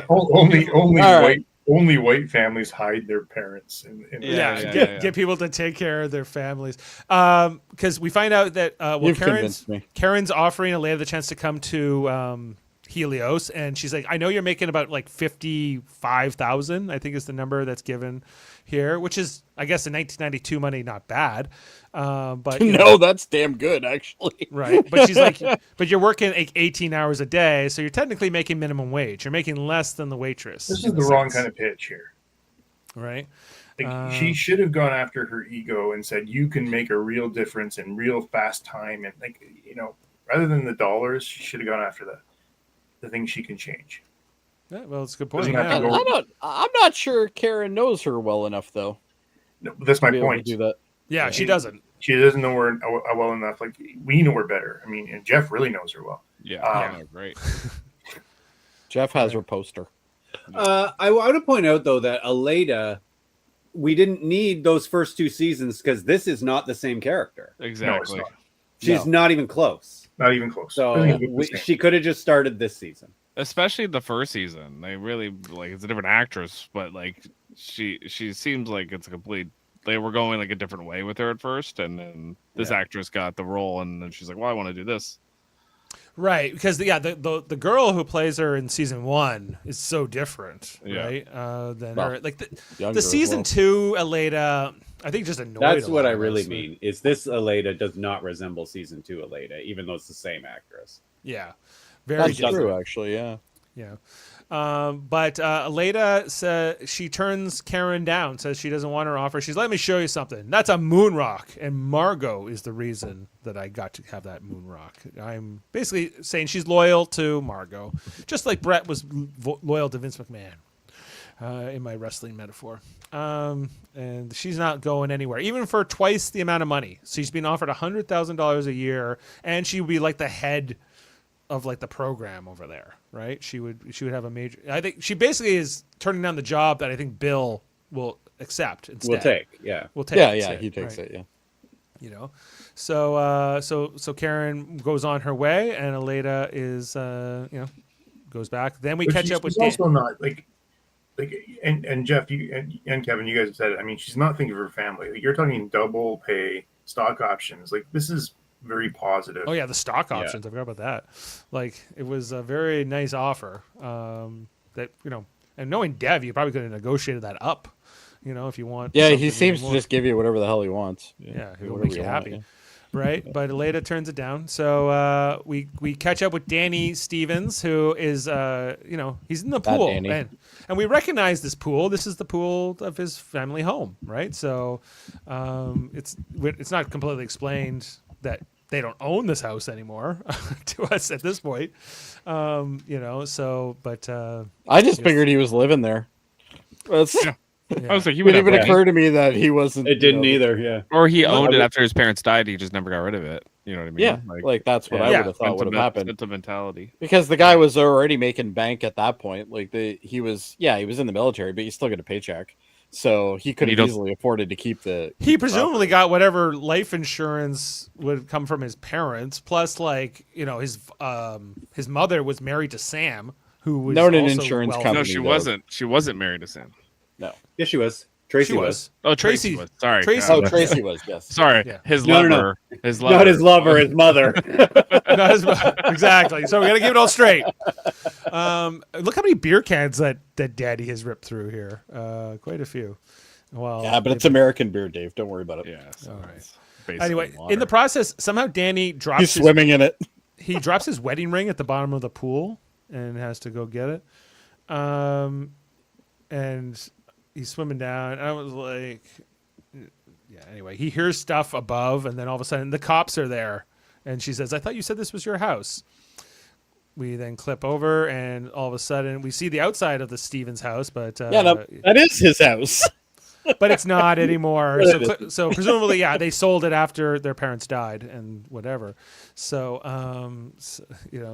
Only All right. white families hide their parents. Get people to take care of their families. Because we find out that You've convinced me. Karen's offering Alea the chance to come to Helios, and she's like, I know you're making about like 55,000, I think is the number that's given here, which is, I guess, in 1992 money, not bad. But No, that's damn good, actually. right. But she's like, but you're working like 18 hours a day, so you're technically making minimum wage. You're making less than the waitress. This is in the a wrong sense. kind of pitch here. Right. Like, she should have gone after her ego and said, "You can make a real difference in real fast time," and rather than the dollars, she should have gone after the things she can change. Yeah, well, it's a good point. Doesn't have Yeah. to go- I'm not sure Karen knows her well enough, though. No, that's my to be able to point. do that. Yeah, she doesn't. She doesn't know her well enough. Like, we know her better. I mean, and Jeff really knows her well. Yeah, great. Jeff has her poster. I want to point out though that Aleda, we didn't need those first two seasons because this is not the same character. Exactly. No, it's She's not even close. not even close. So Doesn't even look the same. she could have just started this season. Especially the first season, they really it's a different actress, but she seems like it's a complete. They were going like a different way with her at first, and then this actress got the role, and then she's like, "Well, I want to do this." Right, because the girl who plays her in season 1 is so different, right? Than her. Like the season 2 Aleda, I think just annoyed. That's a what lot I of really us. mean. Is this Aleda does not resemble season 2 Aleda, even though it's the same actress. Yeah, very That's different. true, actually. Yeah. Yeah. But Aleda says she turns Karen down, says she doesn't want her offer. She's, let me show you something. That's a moon rock. And Margot is the reason that I got to have that moon rock. I'm basically saying she's loyal to Margot, just like Brett was loyal to Vince McMahon. In my wrestling metaphor. And she's not going anywhere, even for twice the amount of money. She's been offered $100,000 a year, and she would be like the head of like the program over there, right? She would have a major. I think she basically is turning down the job that I think Bill will accept instead. We'll take, yeah. We'll take. Yeah, instead, he takes right? it, yeah. So Karen goes on her way, and Aleda is goes back. Then we But catch up with she's Dan. also not and Jeff, you and Kevin, you guys have said it. I mean, she's not thinking of her family. Like, you're talking double pay, stock options. Like, this is very positive. Oh yeah, the stock options. I forgot about that. Like, it was a very nice offer. That and knowing Dev, you probably could have negotiated that up. If you want. Yeah, something he seems more. to just give you whatever the hell he wants. Yeah, he will whatever make you want, happy. yeah. Right, but Aleda turns it down. So we catch up with Danny Stevens, who is he's in the That pool, Danny. and we recognize this pool. This is the pool of his family home, right? So it's not completely explained that they don't own this house anymore to us at this point. So but I just figured he was living there. That's, I was like, he It would didn't have even occur to me that he wasn't. It didn't either, yeah. or he owned it after his parents died. He just never got rid of it. You know what I mean? Yeah, like that's what I would have thought would have happened. Sentimentality. Because the guy was already making bank at that point. Like he was in the military, but he still got a paycheck, so he could have easily afforded to keep the. He presumably got whatever life insurance would come from his parents, plus his mother was married to Sam, who was Known an also insurance wealthy. company. No, she wasn't. She wasn't married to Sam. No. Yes, she was. Tracy She was. was. Oh, Tracy was. Sorry. Tracy. Oh, Tracy was. Yes. Sorry. Yeah. His No, lover. no, no. His lover. Not his lover, his mother. Not his, exactly. So we got to keep it all straight. Look how many beer cans that Daddy has ripped through here. Quite a few. Well, Yeah, but it's American beer, Dave. Don't worry about it. Yeah. So All right. it's basically Anyway, water. in the process, somehow Danny drops He's swimming in it. he drops his wedding ring at the bottom of the pool and has to go get it. And he's swimming down. I was like, yeah, anyway, he hears stuff above, and then all of a sudden the cops are there. And she says, I thought you said this was your house. We then clip over, and all of a sudden we see the outside of the Stevens house, but Yeah, no, that is his house. but it's not anymore. But So presumably, yeah, they sold it after their parents died and whatever. So,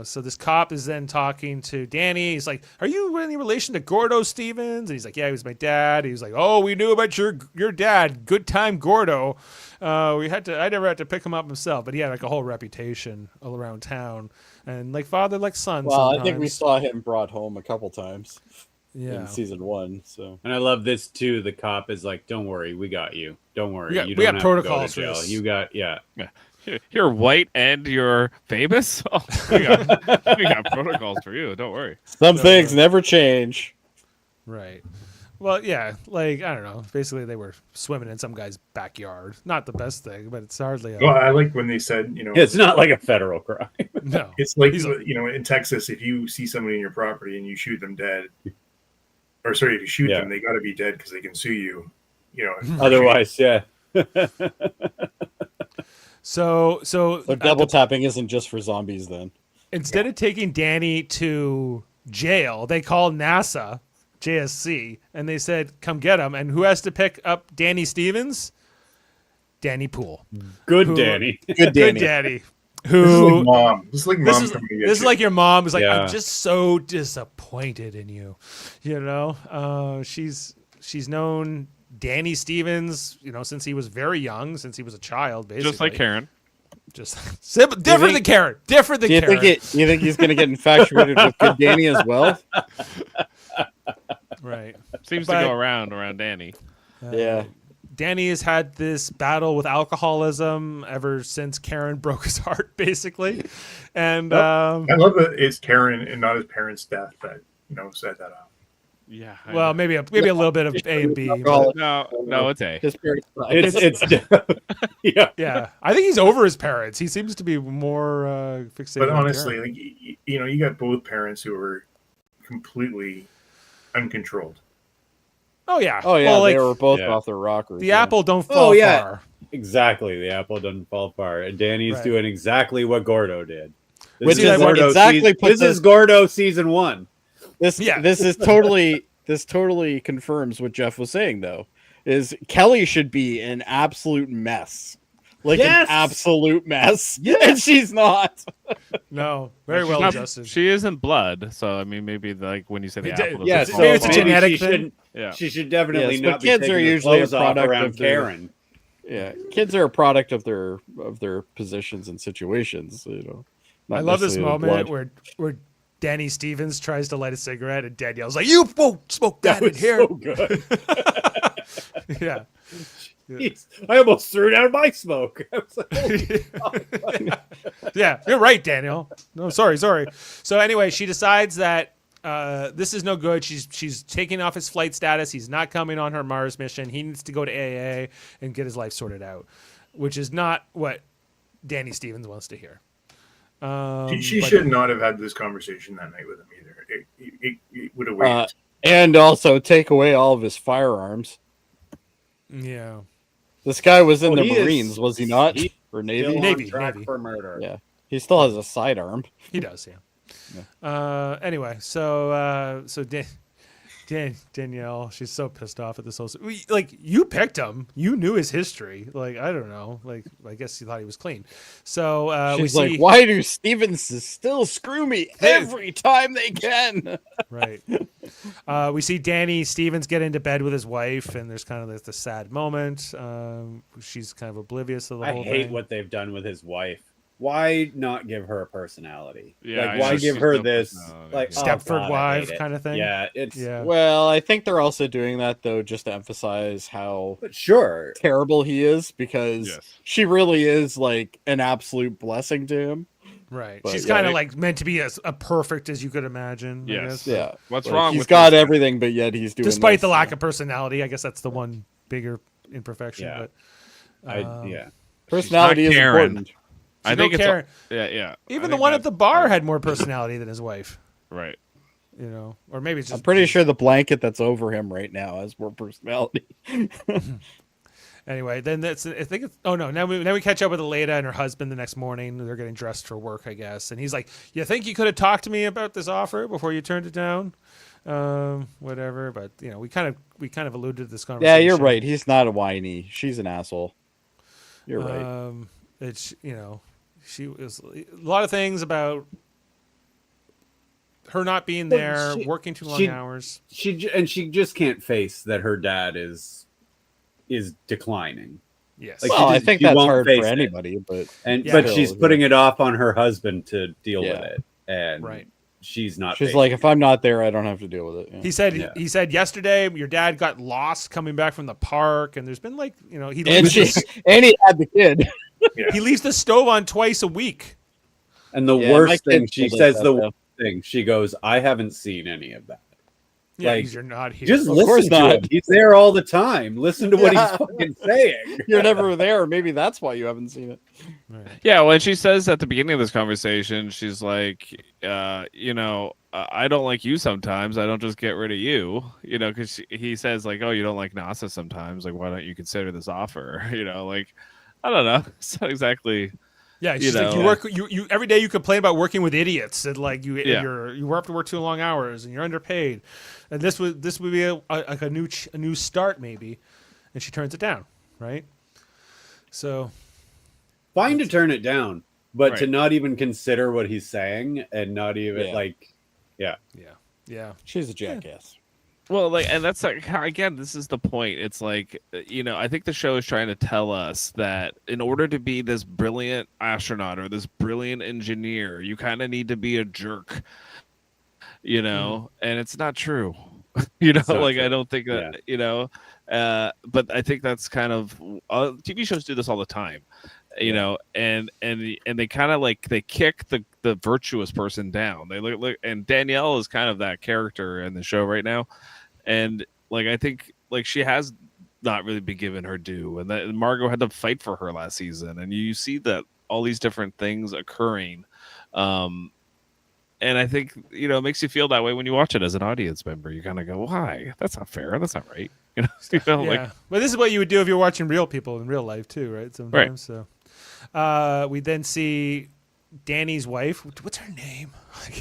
so this cop is then talking to Danny. He's like, "Are you in any relation to Gordo Stevens?" And he's like, "Yeah, he was my dad." He's like, "Oh, we knew about your dad. Good time, Gordo. I never had to pick him up myself, but he had like a whole reputation all around town, and like father, like son." Well, sometimes. I think we saw him brought home a couple times Yeah. in season 1. So And I love this too. The cop is like, "Don't worry, we got you. Don't worry, We you got don't have protocols to for go to jail. this." You got You're white and you're famous. Oh, we got protocols for you. Don't worry. some So, things never change. Right. Well, yeah, like I don't know. Basically, they were swimming in some guy's backyard. Not the best thing, but it's hardly. Well, I like when they said, It's not like a federal crime. No. it's like, He's in Texas, if you see somebody in your property and you shoot them dead, or sorry, if you shoot Yeah. them, they got to be dead because they can sue you. Otherwise, yeah. So Double tapping isn't just for zombies then. instead of taking Danny to jail, they called NASA, JSC, and they said, "Come get him." And who has to pick up Danny Stevens? Danny Poole. Good, Who- Danny. Good Good Danny. Danny. This is Who like mom. This is like this mom is coming to get this is you. like your mom is like, Yeah. "I'm just so disappointed in you." She's known Danny Stevens, since he was very young, since he was a child, basically. Just like Karen. Just different than Karen. Different than Do you Karen. you think he's going to get infatuated with Good Danny as well? Right. Seems But- to go around Danny. Yeah. Danny has had this battle with alcoholism ever since Karen broke his heart, basically. And I love that it's Karen and not his parents' death that set that up. Yeah. well, maybe a little bit of A and B. but- No, it's A. His parents died. It's yeah. yeah, I think he's over his parents. He seems to be more fixated. But on honestly, Karen. like you got both parents who are completely uncontrolled. Oh yeah. Oh yeah, Well, like, they were both Yeah. off their rockers. the yeah. apple don't fall yeah. far. Exactly. The apple doesn't fall far. And Danny's Right. doing exactly what Gordo did. Which is Gordo exactly season, puts this is Gordo season 1. This Yeah. this totally confirms what Jeff was saying though. Is Kelly should be an absolute mess. Like Yes! an absolute mess. Yes! And she's not. No, very She's well not- adjusted. She isn't blood, so I mean, maybe like when you say the It did- apple. Yeah, doesn't so fall maybe it's a far. genetic she thing. shouldn't. Yeah. She should definitely Yes, but not be kids taking are her usually a clothes off product around of their- Karen. Yeah. Kids are a product of their positions and situations, Not I love this necessarily moment blood. where Danny Stevens tries to light a cigarette and Danielle's like, "You won't smoke that, in was here." so good. Yeah. Jeez, I almost threw down my smoke. I was like, Yeah, you're right, Daniel. No, sorry. So anyway, she decides that this is no good. She's taking off his flight status. He's not coming on her Mars mission. He needs to go to AA and get his life sorted out, which is not what Danny Stevens wants to hear. She But- should not have had this conversation that night with him either. It would have waited. And also take away all of his firearms. Yeah. This guy was in Oh, the he is- Marines, was he not? he's Or still Navy? on Navy, track Navy. for murder. Yeah. He still has a sidearm. He does, yeah. Anyway, so Danielle, she's so pissed off at this whole. Like, you picked him, you knew his history. Like, I don't know. Like, I guess you thought he was clean. So we She's see like, why do Stevenses still screw me every time they can? right. We see Danny Stevens get into bed with his wife, and there's kind of this sad moment. She's kind of oblivious to the I whole hate thing. what they've done with his wife. Why not give her a personality? Yeah, like, why she's give her no this personality. like Stepford oh, God, I wife hate it. kind of thing. Yeah, it's Yeah. Well, I think they're also doing that though, just to emphasize how but sure. terrible he is, because Yes. she really is like an absolute blessing to him. Right. But, She's yeah, kind of they- like meant to be as a perfect as you could imagine. I Yes. guess. Yeah. What's Like, wrong he's with got this guy? everything, but yet he's doing Despite this, the lack of personality, I guess that's the one bigger imperfection. Yeah. But Yeah. personality is Karen. important. I she's think no it's Karen. yeah. Even I the think one at that- the bar had more personality than his wife. Right. Or maybe it's just. I'm pretty sure the blanket that's over him right now has more personality. Anyway, then I think it's. Oh no! Now we catch up with Leda and her husband the next morning. They're getting dressed for work, I guess. And he's like, "You think you could have talked to me about this offer before you turned it down?" whatever. But we kind of alluded to this Yeah, conversation. you're right. He's not a whiny. She's an asshole. You're right. It's she was a lot of things about her not being there, working too long hours. She just can't face that her dad is declining. Yes. Like, Well, I think that's hard for face it. anybody, but But she's putting it off on her husband to deal with Yeah. it, and Right. she's not. she's facing like, it. if I'm not there, I don't have to deal with it. Yeah. He said yesterday your dad got lost coming back from the park, and there's been he And leaves, and he had the kid. he leaves the stove on twice a week. And the Yeah, my worst thing, kid she still says does the that, worst thing. She goes, "I haven't seen any of that." Yeah, Like, because you're not here. Just Of course listen to not. him. He's there all the time. Listen to what he's Yeah. fucking saying. You're never there. Maybe that's why you haven't seen it. Right. Yeah, when she says at the beginning of this conversation, she's like, I don't like you sometimes. I don't just get rid of you, because he says like, oh, you don't like NASA sometimes. Like, why don't you consider this offer? Like, I don't know. It's not exactly. Yeah, she's like, you every day you complain about working with idiots and like you have to work too long hours and you're underpaid, and this would be a new start maybe, and she turns it down, right? So Fine to turn it down, but to Right. not even consider what he's saying and not even yeah, She's a jackass. Well, like, and that's like, again, this is the point. It's like, I think the show is trying to tell us that in order to be this brilliant astronaut or this brilliant engineer, you kind of need to be a jerk, and it's not true. not Like, true. I don't think that, but I think that's kind of, TV shows do this all the time, and they kind of like, they kick the virtuous person down. They look, and Danielle is kind of that character in the show right now. And like, I think like she has not really been given her due, and that Margot had to fight for her last season, and you see that all these different things occurring. And I think, it makes you feel that way when you watch it as an audience member. You kind of go, why? That's not fair. That's not right. yeah. Like, But this is what you would do if you're watching real people in real life too, right? Sometimes. Right. So we then see Danny's wife. What's her name?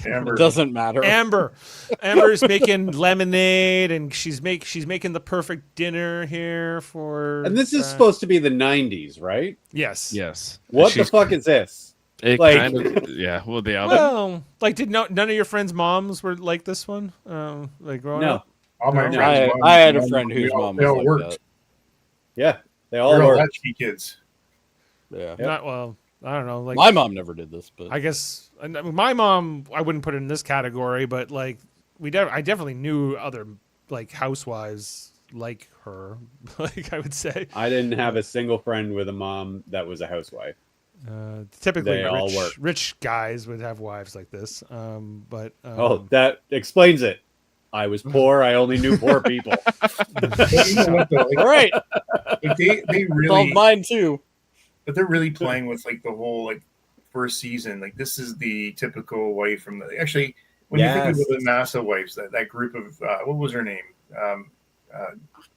Amber. It doesn't matter. Amber's making lemonade, and she's making the perfect dinner here for. And this is supposed to be the 90s, right? Yes. yes. What the fuck is this? It Like- kind of, yeah. Well, the other. Well, like, none of your friends' moms were like this one? Like growing No. up? All my No. friends. I had a mom, friend whose they all- mom they was all like worked. that. Yeah, they They're all all work. latchkey kids. Yeah. Not well. I don't know. Like My mom never did this, but I guess I mean, my mom, I wouldn't put it in this category, but like I definitely knew other like housewives like her. Like I would say, I didn't have a single friend with a mom that was a housewife. typically They all work. rich guys would have wives like this. But That explains it. I was poor. I only knew poor people. But you know what, though? all right. Like, they Well, really, mine too. but they're really playing with like the whole like first season. Like this is the typical wife from the. Actually, when you think of Yes. the NASA wives, that group of what was her name?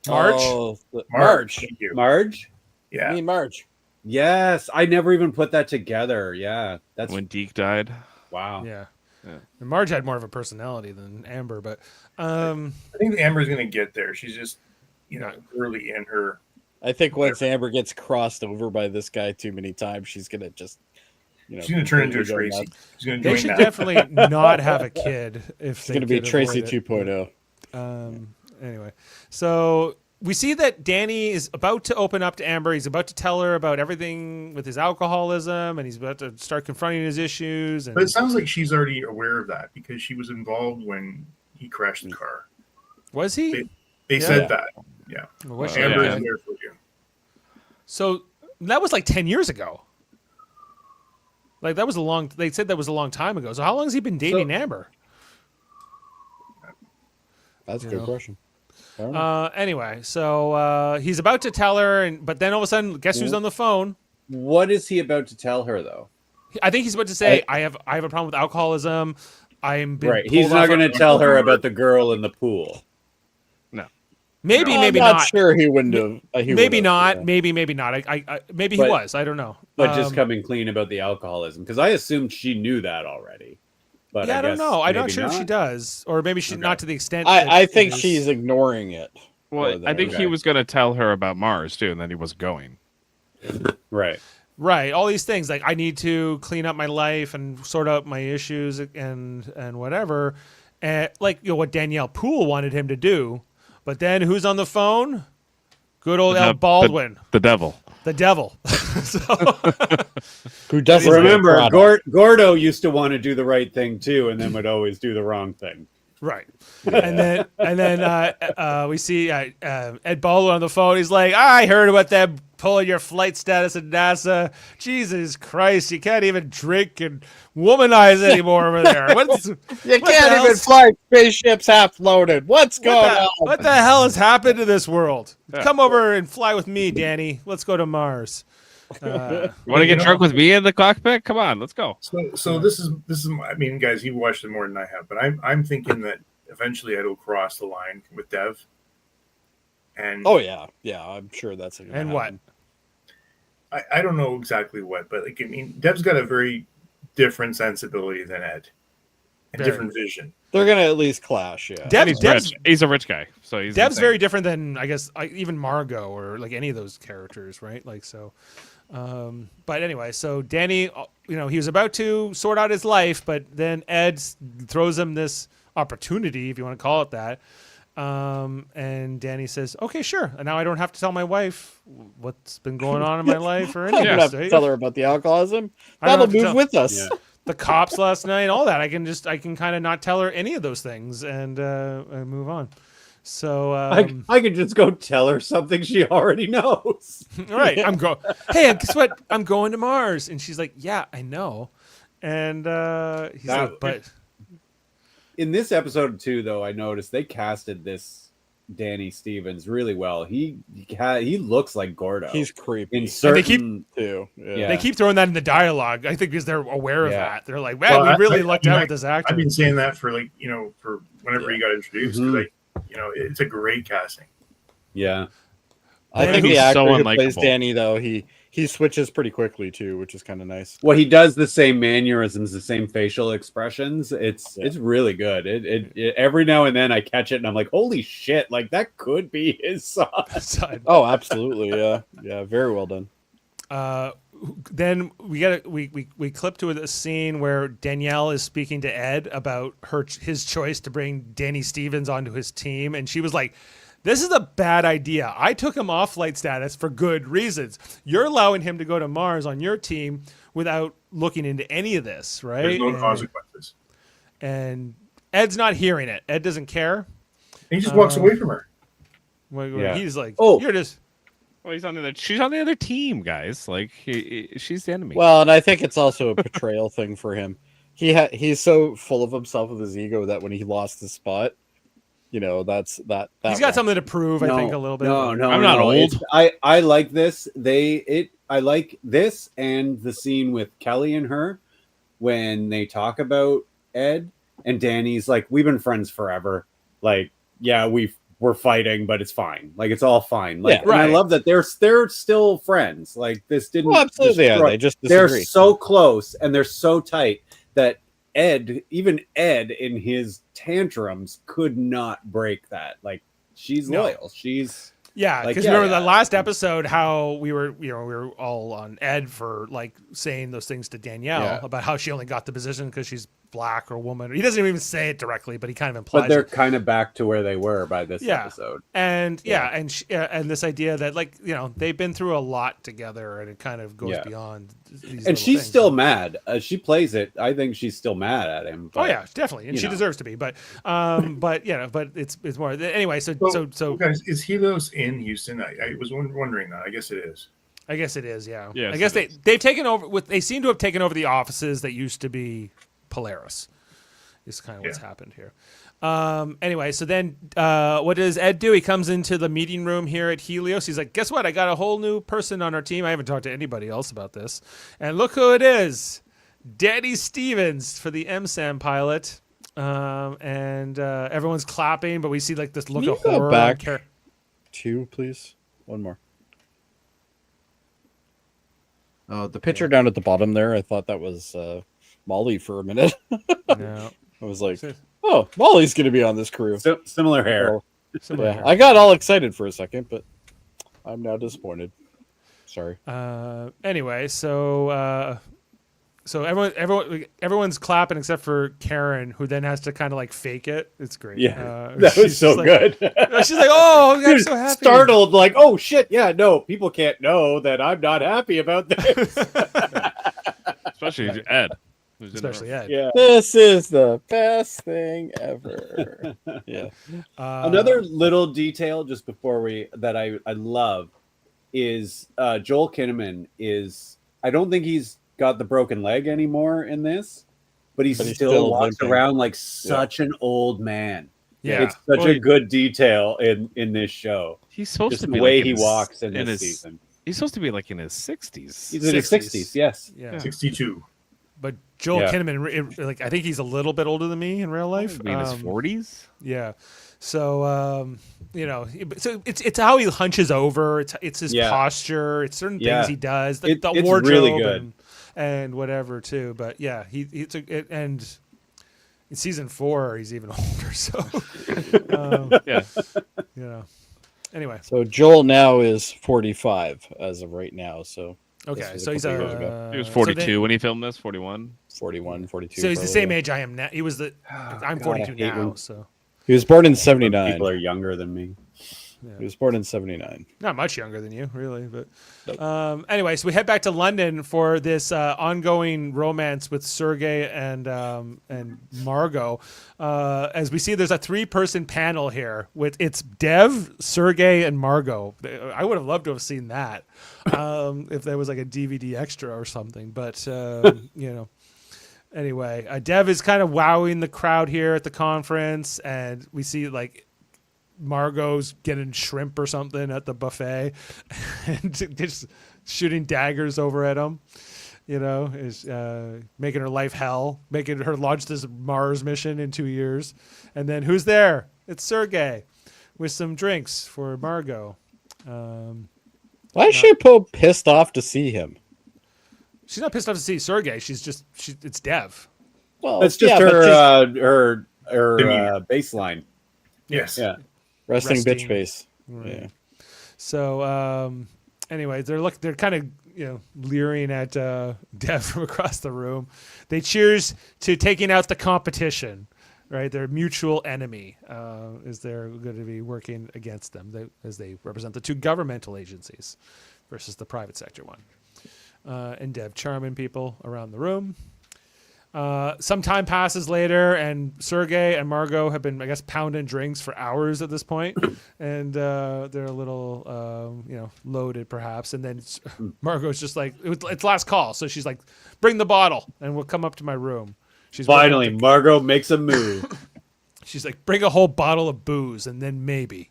Marge? Oh, Marge. Thank you. Marge? Yeah. Me, Marge. Yes, I never even put that together. Yeah, that's When Deke died. wow. Yeah. Yeah. And Marge had more of a personality than Amber, but I think Amber's gonna get there. She's just early in her. I think once Amber gets crossed over by this guy too many times, she's gonna just, She's gonna turn into a completely go Tracy. nuts. She's gonna they join should that. definitely not have a kid if It's they gonna be could Tracy avoid it. 2.0. Anyway, so we see that Danny is about to open up to Amber. He's about to tell her about everything with his alcoholism, and he's about to start confronting his issues. And But it sounds like she's already aware of that because she was involved when he crashed the car. was he? They Yeah. said that. Yeah. Or was Oh, she? Amber yeah. is there for you. So that was like 10 years ago. Like that was they said that was a long time ago. So how long has he been dating Amber? That's a You good know. question. I don't know. Anyway, so but then all of a sudden, guess who's on the phone? What is he about to tell her though? I think he's about to say, I have a problem with alcoholism. I'm been Right. He's pulled not off going to of- tell her about the girl in the pool. Maybe, I'm maybe not not. sure he wouldn't have. He Maybe would've, not. yeah. Maybe not. I maybe he But- was. I don't know. But just coming clean about the alcoholism because I assumed she knew that already. But Yeah, I don't guess know. I'm not maybe sure if she does, or maybe she Okay. not to the extent. that I it think is- she's ignoring it. Well, I think he Okay. was going to tell her about Mars too, and then he was going. Right. right. All these things like I need to clean up my life and sort out my issues and whatever, and like what Danielle Poole wanted him to do, but then who's on the phone? Good old Al Baldwin, The devil. the devil. So, Who doesn't Remember, get brought up. Gordo used to want to do the right thing too, and then would always do the wrong thing. right. And then we see Ed Baldwin on the phone. He's like, I heard about them pulling your flight status at NASA. Jesus Christ, you can't even drink and womanize anymore over there. What's, You what the can't even hell's- fly spaceships half loaded. What's going on? what the hell has happened to this world? Yeah. Come over and fly with me, Danny. Let's go to Mars. You want to get drunk with me in the cockpit? Come on, let's go. So this is. I mean, guys, you've watched it more than I have, but I'm thinking that eventually Ed will cross the line with Dev. And Oh yeah, I'm sure that's gonna And what? happen. I don't know exactly what, but like I mean, Dev's got a very different sensibility than Ed, and Very. different vision. They're gonna at least clash. Yeah. Dev- He's Dev's- rich. He's a rich guy, so he's Dev's insane. very different than I guess even Margot or like any of those characters, right? Like so. But anyway, so Danny, he was about to sort out his life, but then Ed throws him this opportunity, if you want to call it that. And Danny says, "Okay, sure. And now I don't have to tell my wife what's been going on in my life or I anything. don't have to right? tell her about the alcoholism. I don't That'll have to move tell- with us. Yeah. The cops last night, all that. I can kind of not tell her any of those things and move on." So I could just go tell her something she already knows. right, I'm going. Hey, guess what? I'm going to Mars, and she's like, "Yeah, I know." And he's That- like, "But In this episode too, though, I noticed they casted this Danny Stevens really well. He looks like Gordo. He's creepy in certain. too. Yeah. they keep throwing that in the dialogue. I think because they're aware of Yeah. that. They're like, "Man, Well, we really I lucked mean, out with this actor." I've been saying that for for whenever he got introduced. 'Cause, Mhm. like, it's a great casting. Yeah. I Man, think he's the actor so who plays unlikable. Danny though, he switches pretty quickly too, which is kind of nice. Well, he does the same mannerisms, the same facial expressions. It's really good. It every now and then I catch it and I'm like, holy shit! Like that could be his son. Son. Oh, absolutely, yeah, very well done. Then we clip to a scene where Danielle is speaking to Ed about his choice to bring Danny Stevens onto his team, and she was like, "This is a bad idea. I took him off flight status for good reasons. You're allowing him to go to Mars on your team without looking into any of this, right?" There's no And- consequences. And Ed's not hearing it. Ed doesn't care. And he just walks away from her. Yeah. He's like, Oh. you're just." Well, she's on the other team, guys. Like she's the enemy. Well, and I think it's also a portrayal thing for him. He's so full of himself with his ego that when he lost his spot, that's that. He's got something to prove, I think, a little bit. No, I'm not old. I like this. I like this and the scene with Kelly and her when they talk about Ed and Danny's like, we've been friends forever. Like, yeah, we're fighting, but it's fine. Like, it's all fine. Like, Yeah, and I right. love that they're still friends. Like, this didn't. Well, absolutely, yeah. destroy- They just They're disagree. so close and they're so tight that even Ed in his tantrums could not break that. Like, she's No. loyal. She's Yeah, Like, because yeah, remember yeah. the last episode how we were all on Ed for like saying those things to Danielle Yeah. about how she only got the position because she's black or woman. He doesn't even say it directly, but he kind of implies but they're it. kind of back to where they were by this Yeah. episode. And Yeah. and this idea that like they've been through a lot together, and it kind of goes Yeah. beyond. These And little she's things. still mad. She plays it. I think she's still mad at him. Oh but- yeah, definitely, and you she know. deserves to be. But but it's more anyway. So guys, is Helios in Houston? I was wondering that. I guess it is. I guess it is. Yeah. Yes, I guess it is. they've taken over they seem to have taken over the offices that used to be Polaris. Is kind of what's happened here. Anyway, so then what does Ed do? He comes into the meeting room here at Helios. He's like, guess what? I got a whole new person on our team. I haven't talked to anybody else about this. And look who it is. Danny Stevens for the MSAM pilot. And everyone's clapping, but we see like this look Can of you go horror. back? on 2, please. One more. The picture down at the bottom there. I thought that was Molly for a minute. No. I was like, oh, Molly's going to be on this crew. Similar hair. Oh, Similar yeah, hair. I got all excited for a second, but I'm now disappointed. Sorry. Anyway, so everyone's clapping except for Karen, who then has to kind of like fake it. It's great. Yeah, that was she's so just like- good. She's like, "Oh, I'm Dude, so happy." startled, like, oh shit, yeah, no, people can't know that I'm not happy about this. Especially Ed. who's in the Especially room. Ed. Yeah. This is the best thing ever. Yeah. Another little detail just before that I love is Joel Kinnaman is, I don't think he's got the broken leg anymore in this, but he But he's still still walks limping. around like such an old man. Yeah. It's such Well, a good detail in this show. He's supposed Just to the be way like he in his- walks in in this his- season. He's supposed to be like in his 60s. He's in his 60s. 60s, yes. Yeah. 62. But Joel Yeah. Kinnaman, like I think he's a little bit older than me in real life. Maybe in his 40s. Yeah. So so it's how he hunches over. It's his Yeah. posture. It's certain Yeah. things he does. The It's wardrobe really good. and whatever too. But yeah, and in season 4 he's even older. So Yeah. you know. Anyway, So Joel now is 45 as of right now. So okay. This was So a he's couple years ago. He was so 42 then- when he filmed this. 41. 41, 42. So he's the probably, same yeah. age I am now. He was the. I'm God, 42 I hate now. when So He was born in 79. People are younger than me. He was born in 79. not much younger than you, really. But anyway, so we head back to London for this ongoing romance with Sergey and Margot. As we see, there's a 3-person panel here with it's Dev, Sergey, and Margot. I would have loved to have seen that if there was like a DVD extra or something. But you know. Anyway, Dev is kind of wowing the crowd here at the conference, and we see like Margot's getting shrimp or something at the buffet and just shooting daggers over at him. You know, is making her life hell, making her launch this Mars mission in 2 years. And then who's there? It's Sergey with some drinks for Margot. Why is she pissed off to see him? She's not pissed off to see Sergey. It's Dev. Well, That's just yeah, but she's her Demeanor. baseline. Yes. Yeah. resting bitch resting. face. Right. Yeah. So anyway, they're kind of leering at Dev from across the room. They cheers to taking out the competition, right? Their mutual enemy is they're going to be working against them as they represent the 2 governmental agencies versus the private sector one. And Dev charming people around the room. Some time passes later, and Sergey and Margot have been, I guess, pounding drinks for hours at this point, and they're a little, loaded perhaps. And then Margot's just like, it's last call, so she's like, "Bring the bottle, and we'll come up to my room." She's Finally, Margot makes a move. she's like, "Bring a whole bottle of booze, and then maybe."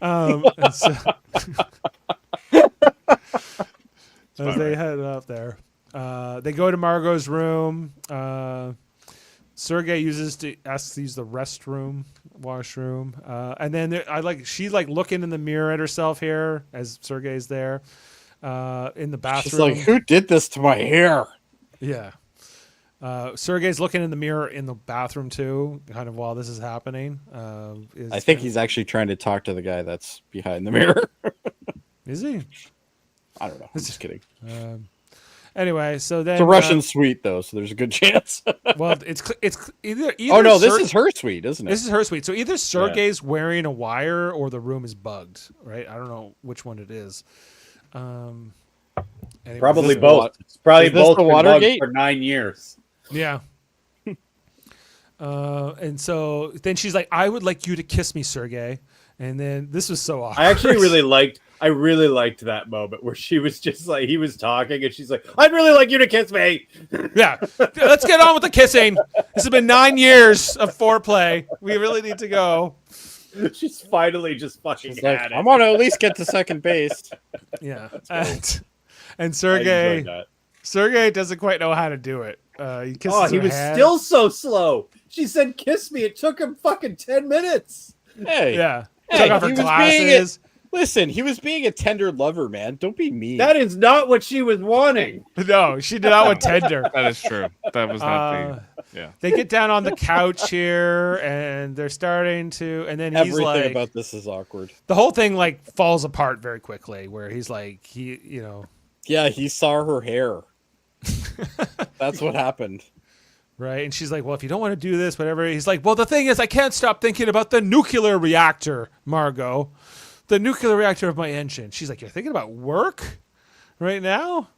And so, as they head up there. They go to Margot's room. Sergey asks to use the restroom, washroom, and then she's like looking in the mirror at herself here as Sergey's there in the bathroom. She's like, who did this to my hair? Yeah. Sergey's looking in the mirror in the bathroom too, kind of while this is happening. I think he's actually trying to talk to the guy that's behind the mirror. Is he? I don't know. I'm just kidding. Anyway, so then It's a Russian suite, though, so there's a good chance. Well, it's either. Oh, no, this is her suite, isn't it? This is her suite. So either Sergey's wearing a wire or the room is bugged, right? I don't know which one it is. Anyway, Probably this both. It's probably is this both the been bugged Watergate? for 9 years. Yeah. And so then she's like, "I would like you to kiss me, Sergey." And then this was so awkward. I actually really liked that moment where she was just like, he was talking and she's like, "I'd really like you to kiss me." Yeah. Let's get on with the kissing. This has been 9 years of foreplay. We really need to go. She's finally just fucking She's like, had it. I'm going to at least get to second base. Yeah. And I Sergey enjoyed doesn't quite know how to do it. He kisses that. Oh, he her was hand. still so slow. She said, "Kiss me." It took him fucking 10 minutes. Hey. Yeah. Hey, Took off her he was glasses. Listen, he was being a tender lover, man. Don't be mean. That is not what she was wanting. No, she did not want tender. That is true. That was not yeah. They get down on the couch here, and they're starting to, and then he's Everything like, about this is awkward. the whole thing like falls apart very quickly. Where he's like, Yeah, he saw her hair. That's what happened. right, and she's like, well, if you don't want to do this, whatever. He's like, well, the thing is, I can't stop thinking about the nuclear reactor, Margot, the nuclear reactor of my engine. She's like, you're thinking about work right now,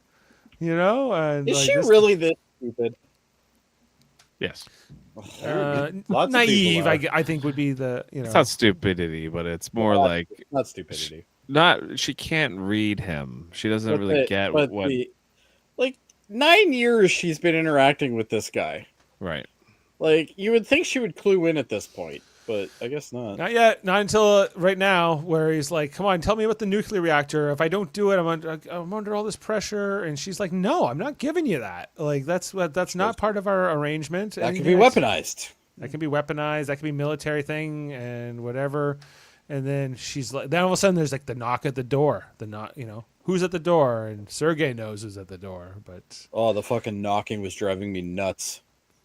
And Is like, she this- really this stupid? Yes. Lots of people naive? are. I think would be the It's not stupidity, but it's more like Not stupidity. she can't read him. She doesn't really get but what. Like 9 years she's been interacting with this guy. Right. Like you would think she would clue in at this point, but I guess not. Not yet. Not until right now, where he's like, "Come on, tell me about the nuclear reactor. If I don't do it, I'm under all this pressure." And she's like, "No, I'm not giving you that. Like that's not part of our arrangement. That can be weaponized. That can be weaponized. That can be military thing and whatever." And then she's like, then all of a sudden there's like the knock at the door. The knock, who's at the door? And Sergey knows who's at the door, but Oh, the fucking knocking was driving me nuts.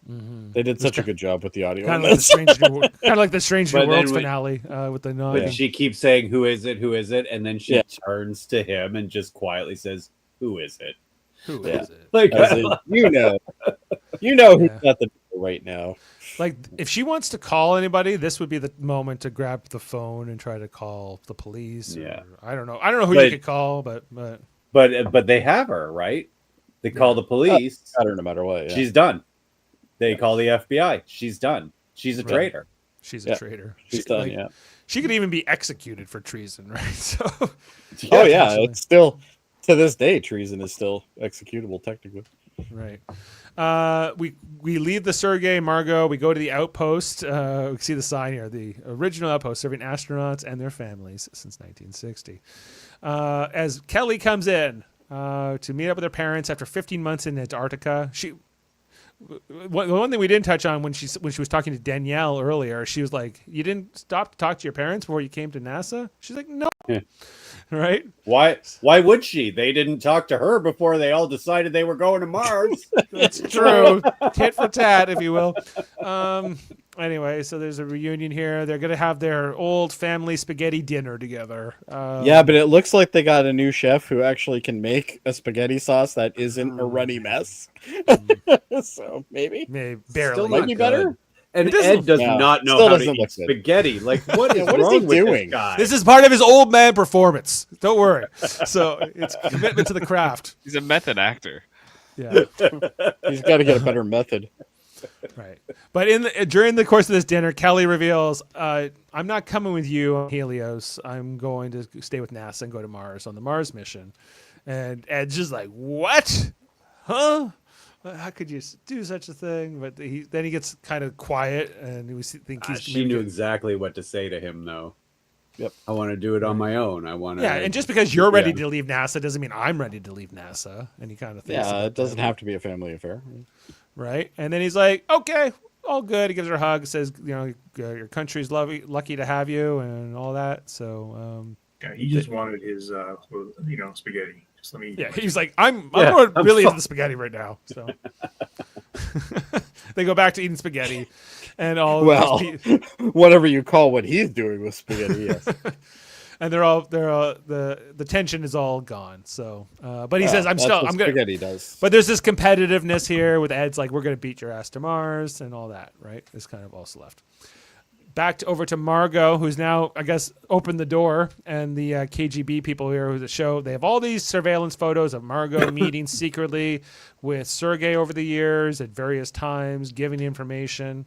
They did such a good job with the audio. kind on of like this. the Strange But New then Worlds when- finale with the But knocking. she keeps saying, "Who is it? Who is it?" And then she Yeah. turns to him and just quietly says, "Who is it?" Who Yeah. is it? Like, As in, who's Yeah. at the door right now. Like, if she wants to call anybody, this would be the moment to grab the phone and try to call the police. or- Yeah. I don't know who But- you could call, but but they have her, right? They call the police. Better no matter what. Yeah. She's done. They call the FBI. She's done. She's a Right. traitor. she's Yeah. a traitor. She's She- done. like, Yeah. She could even be executed for treason, right? So, Oh yeah, actually. it's still to this day treason is still executable technically. right. We leave the Sergei Margot. We go to the outpost. We see the sign here: the original outpost serving astronauts and their families since 1960. As Kelly comes in to meet up with her parents after 15 months in Antarctica, one thing we didn't touch on when she was talking to Danielle earlier, she was like, "You didn't stop to talk to your parents before you came to NASA?" She's like, "No." Yeah. Right? Why would she? They didn't talk to her before they all decided they were going to Mars. That's true. Tit for tat, if you will. Anyway, so there's a reunion here. They're going to have their old family spaghetti dinner together. Yeah, but it looks like they got a new chef who actually can make a spaghetti sauce that isn't a runny mess. So maybe Barely. Still might not be good. better. And It doesn't- Ed does Yeah. not know Still how to doesn't eat look good. spaghetti. Like, what is What is he wrong with doing? this guy? This is part of his old man performance. Don't worry. So it's commitment to the craft. He's a method actor. Yeah. He's got to get a better method. Right. But during the course of this dinner, Kelly reveals, I'm not coming with you on Helios. I'm going to stay with NASA and go to Mars on the Mars mission. And Ed's just like, what? Huh? How could you do such a thing? But then he gets kind of quiet, and we think he's She knew exactly what to say to him, though. Yep. I want to do it on my own. I want to. Yeah, and just because you're ready Yeah. to leave NASA doesn't mean I'm ready to leave NASA. And he kind of thinks, Yeah, about it doesn't that, have to be a family affair. right? And then he's like, okay, all good. He gives her a hug, says, your country's lucky to have you, and all that. So, Yeah, he just wanted his, spaghetti. Just let me. yeah, he's like, I'm I'm really fine. into the spaghetti right now. So they go back to eating spaghetti, and all Well, these pe- whatever you call what he's doing with spaghetti, yes. and they're all the tension is all gone. So, but he says, That's what spaghetti does. But there's this competitiveness here with Ed's like, we're going to beat your ass to Mars and all that, right? It's kind of also left. Back over to Margot, who's now, I guess, opened the door, and the KGB people here who show they have all these surveillance photos of Margot meeting secretly with Sergei over the years at various times, giving information.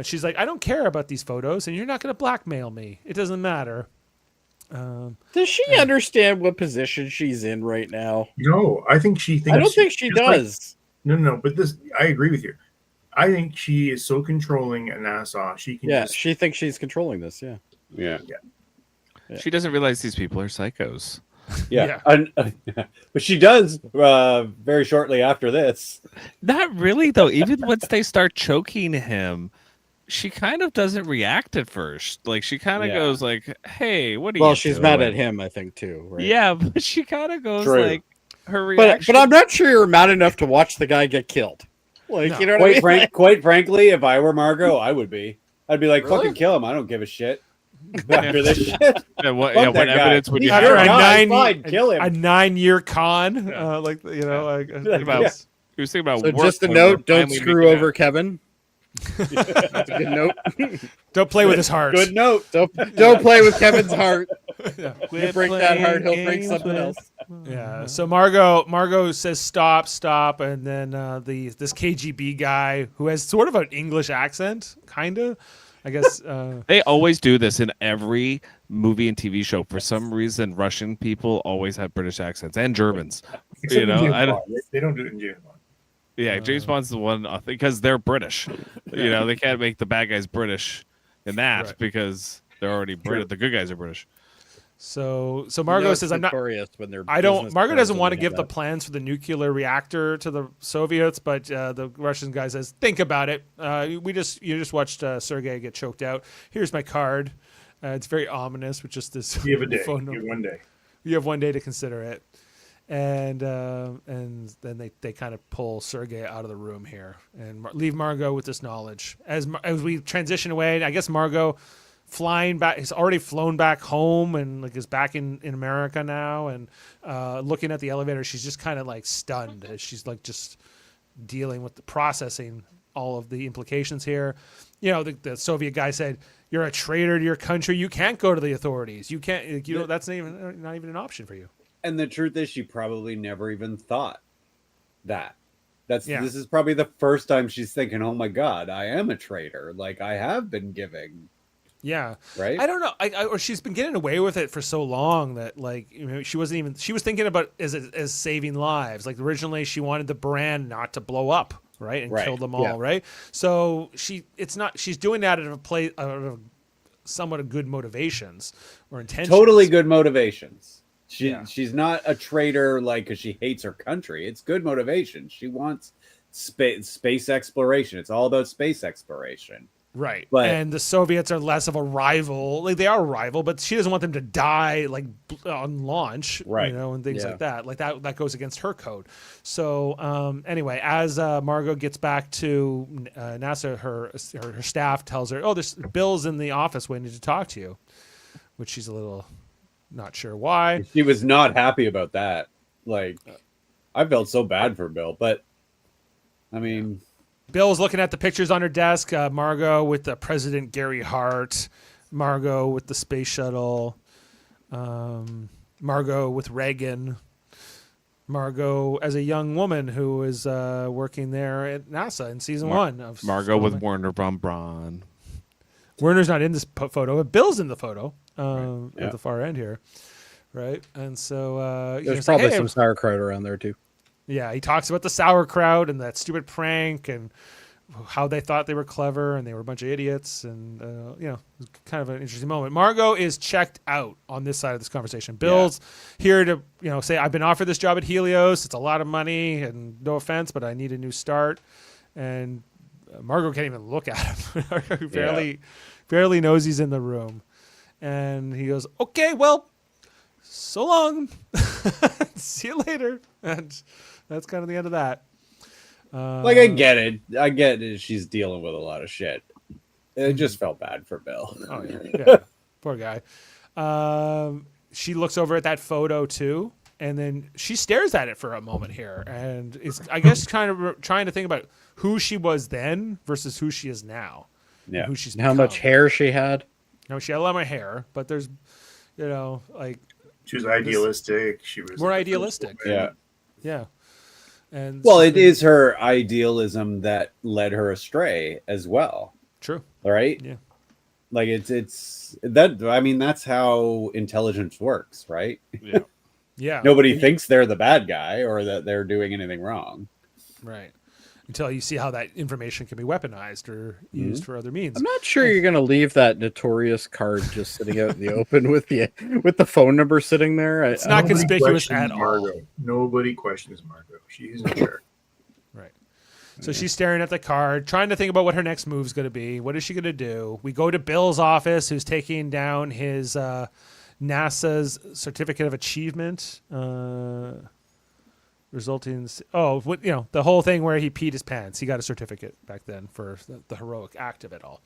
She's like, I don't care about these photos, and you're not going to blackmail me. It doesn't matter. Does she understand what position she's in right now? No, I think she thinks. I don't think she just like- does. no, but I agree with you. I think she is so controlling at NASA. She can Yeah, just. she thinks she's controlling this. Yeah. Yeah. She doesn't realize these people are psychos. Yeah. But she does very shortly after this. Not really, though. Even once they start choking him, she kind of doesn't react at first. Like she kind of Yeah. goes like, "Hey, what are you?" Well, she's mad at doing?" him, I think, too. Right? Yeah, but she kind of goes True. like her But reaction. I'm not sure you're mad enough to watch the guy get killed. Like, No. you know what I mean? Quite frankly, if I were Margot, I would be. I'd be like, Really? fucking kill him. I don't give a shit. After this shit. Yeah, what, Fuck yeah, what that guy. evidence would you He's have? your After a guy, 9 fine, kill him. a 9-year con, Yeah. like you know, like About- Yeah. He was thinking about So work just a when note, we're don't finally screw making over out. Kevin. That's a good note. don't play with his heart. Good note. Don't play with Kevin's heart. Yeah. You break that heart, he'll break games something with- else. Yeah. So Margot says stop, and then this KGB guy who has sort of an English accent, kind of, I guess. They always do this in every movie and TV show. For some reason, Russian people always have British accents and Germans. Except You know, in James I don't- Bond. They don't do it in James Bond. Yeah, James Bond's the one because they're British. You know, they can't make the bad guys British in that Right. because they're already British. The good guys are British. So You Margot know it's says I'm not. notorious when they're I don't. business Margot cards doesn't and want to they give have the that. plans for the nuclear reactor to the Soviets, but the Russian guy says, "Think about it. You just watched Sergei get choked out. Here's my card. It's very ominous with just this You have a day. phone You number. have one day. You have one day to consider it." And then they kind of pull Sergei out of the room here and leave Margot with this knowledge. As we transition away, I guess Margot flying back, he's already flown back home and like is back in America now, and looking at the elevator, she's just kind of like stunned as she's like just dealing with the processing all of the implications here. You know, the Soviet guy said, "You're a traitor to your country. You can't go to the authorities. You can't. You know, that's not even an option for you." And the truth is, she probably never even thought that. Yeah. This is probably the first time she's thinking, "Oh my God, I am a traitor. Like I have been giving." Yeah. Right? I don't know. Or she's been getting away with it for so long that like she was thinking about as saving lives. Like originally she wanted the brand not to blow up, right, and Right. kill them all, Yeah. right? So she's doing that out of somewhat of good motivations or intentions. Totally good motivations. Yeah. She's not a traitor like because she hates her country. It's good motivation. She wants space exploration. It's all about space exploration. Right. But- and the Soviets are less of a rival. Like they are a rival, but she doesn't want them to die like on launch, Right. you know, and things Yeah. like that. Like that goes against her code. So anyway, as Margot gets back to NASA, her staff tells her, "Oh, this Bill's in the office waiting to talk to you," which she's a little not sure why. She was not happy about that. Like I felt so bad for Bill, but I mean, Bill's looking at the pictures on her desk. Margot with the President Gary Hart, Margot with the space shuttle, Margot with Reagan, Margot as a young woman who was working there at NASA in season one of Margot with Warner Braun. Werner's not in this photo, but Bill's in the photo Yeah. at the far end here, right? And so There's he's like, probably "Hey, some sauerkraut around there too. yeah, he talks about the sauerkraut and that stupid prank and how they thought they were clever and they were a bunch of idiots. And, it's kind of an interesting moment. Margot is checked out on this side of this conversation. Bill's here to, say, I've been offered this job at Helios. It's a lot of money and no offense, but I need a new start. And Margot can't even look at him. barely knows he's in the room. And he goes, "Okay, well, so long. See you later." And that's kind of the end of that. like I get it. I get it. She's dealing with a lot of shit. It just felt bad for Bill. Oh yeah. Poor guy. She looks over at that photo too, and then she stares at it for a moment here, and is I guess kind of trying to think about who she was then versus who she is now. Yeah. Who she's And how much become. hair she had. No, she had a lot more hair, but there's, like She was idealistic. She was more like, idealistic. Yeah. Yeah. And Well, she's it been- is her idealism that led her astray as well. true. Right? Yeah. Like it's that. I mean, that's how intelligence works, right? Yeah. Yeah. Nobody thinks they're the bad guy or that they're doing anything wrong. Right. Until you see how that information can be weaponized or used for other means. I'm not sure you're gonna leave that notorious card just sitting out in the open with the phone number sitting there. It's not Nobody conspicuous questions at all. Margot. Nobody questions Margot. She's in charge. Right. So she's staring at the card, trying to think about what her next move's going to be. What is she going to do? We go to Bill's office, who's taking down his NASA's certificate of achievement, resulting in the whole thing where he peed his pants. He got a certificate back then for the heroic act of it all,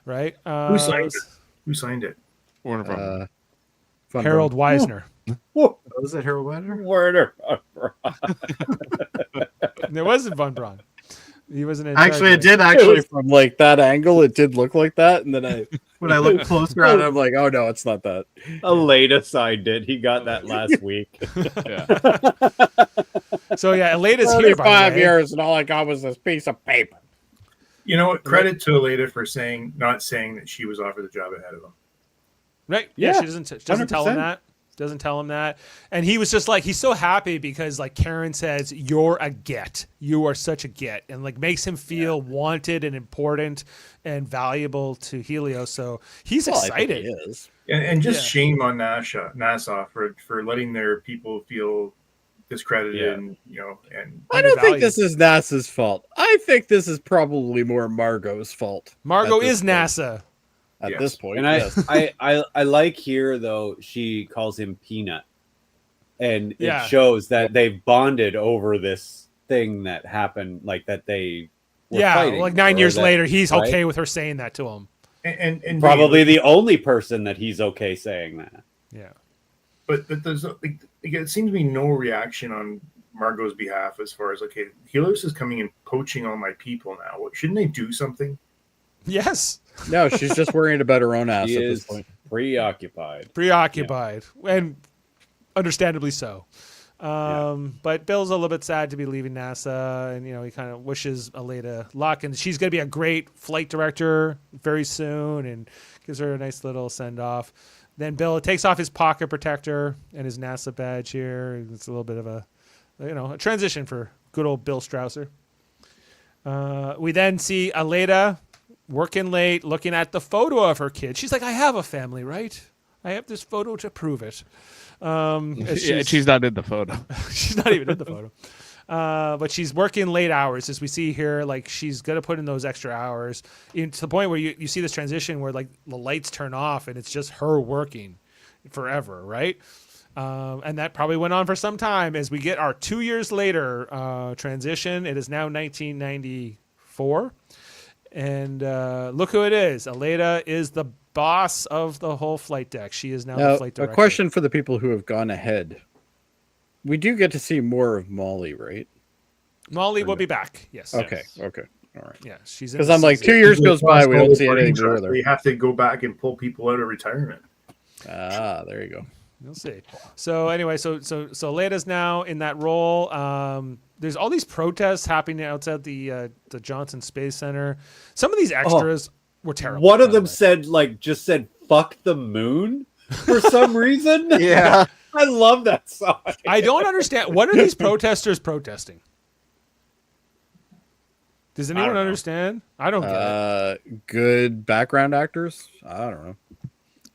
right? Who signed it? Who signed it? Warner Brothers. Harold Weisner. Was it Harold Weisner? Werner. It wasn't Von Braun. He wasn't in Actually, it did. Actually, from like that angle, it did look like that. And then when I looked closer at it, I'm like, oh no, it's not that. Aleda signed it. He got that last week. So yeah, Aleda's here. 5 years, and all I got was this piece of paper. You know what? Credit to Aleda for not saying that she was offered the job ahead of him. Right? Yeah, Yeah, she doesn't tell him that. Doesn't tell him that. And he was just like, he's so happy because like Karen says, you're a get. You are such a get. And like makes him feel wanted and important and valuable to Helios. So he's excited. He is. And just shame on NASA for letting their people feel discredited and and I don't think this is NASA's fault. I think this is probably more Margot's fault. Margot is NASA. At this point. And I like here though, she calls him Peanut. And it shows that they've bonded over this thing that happened, like that they were fighting. Like 9 years later, he's okay with her saying that to him. And probably the only person that he's okay saying that. Yeah. But there's it seems to be no reaction on Margot's behalf as far as, okay, Helios is coming and poaching all my people now. Shouldn't they do something? Yes. No, she's just worrying about her own ass She at is this point. preoccupied. And understandably so. But Bill's a little bit sad to be leaving NASA, and he kind of wishes Aleda luck, and she's going to be a great flight director very soon, and gives her a nice little send off. Then Bill takes off his pocket protector and his NASA badge here. It's a little bit of a transition for good old Bill Strausser. We then see Aleda working late, looking at the photo of her kid. She's like, I have a family, right? I have this photo to prove it. She's not in the photo. She's not even in the photo. But she's working late hours, as we see here. Like, she's going to put in those extra hours, to the point where you see this transition where, like, the lights turn off and it's just her working forever, right? And that probably went on for some time as we get our 2 years later transition. It is now 1994. And look who it is. Aleda is the boss of the whole flight deck. She is now the flight director. A question for the people who have gone ahead. We do get to see more of Molly, right? Molly will be back. Yes. Okay. All right. Yeah, she's because I'm like 2 years goes by, we don't see anything further. We have to go back and pull people out of retirement. Ah, there you go. You'll see. So anyway, so Aleda's now in that role. There's all these protests happening outside the Johnson Space Center. Some of these extras were terrible. One of them said "fuck the moon" for some reason. Yeah, I love that song. I don't understand. What are these protesters protesting? Does anyone understand? I don't get it. Good background actors. I don't know.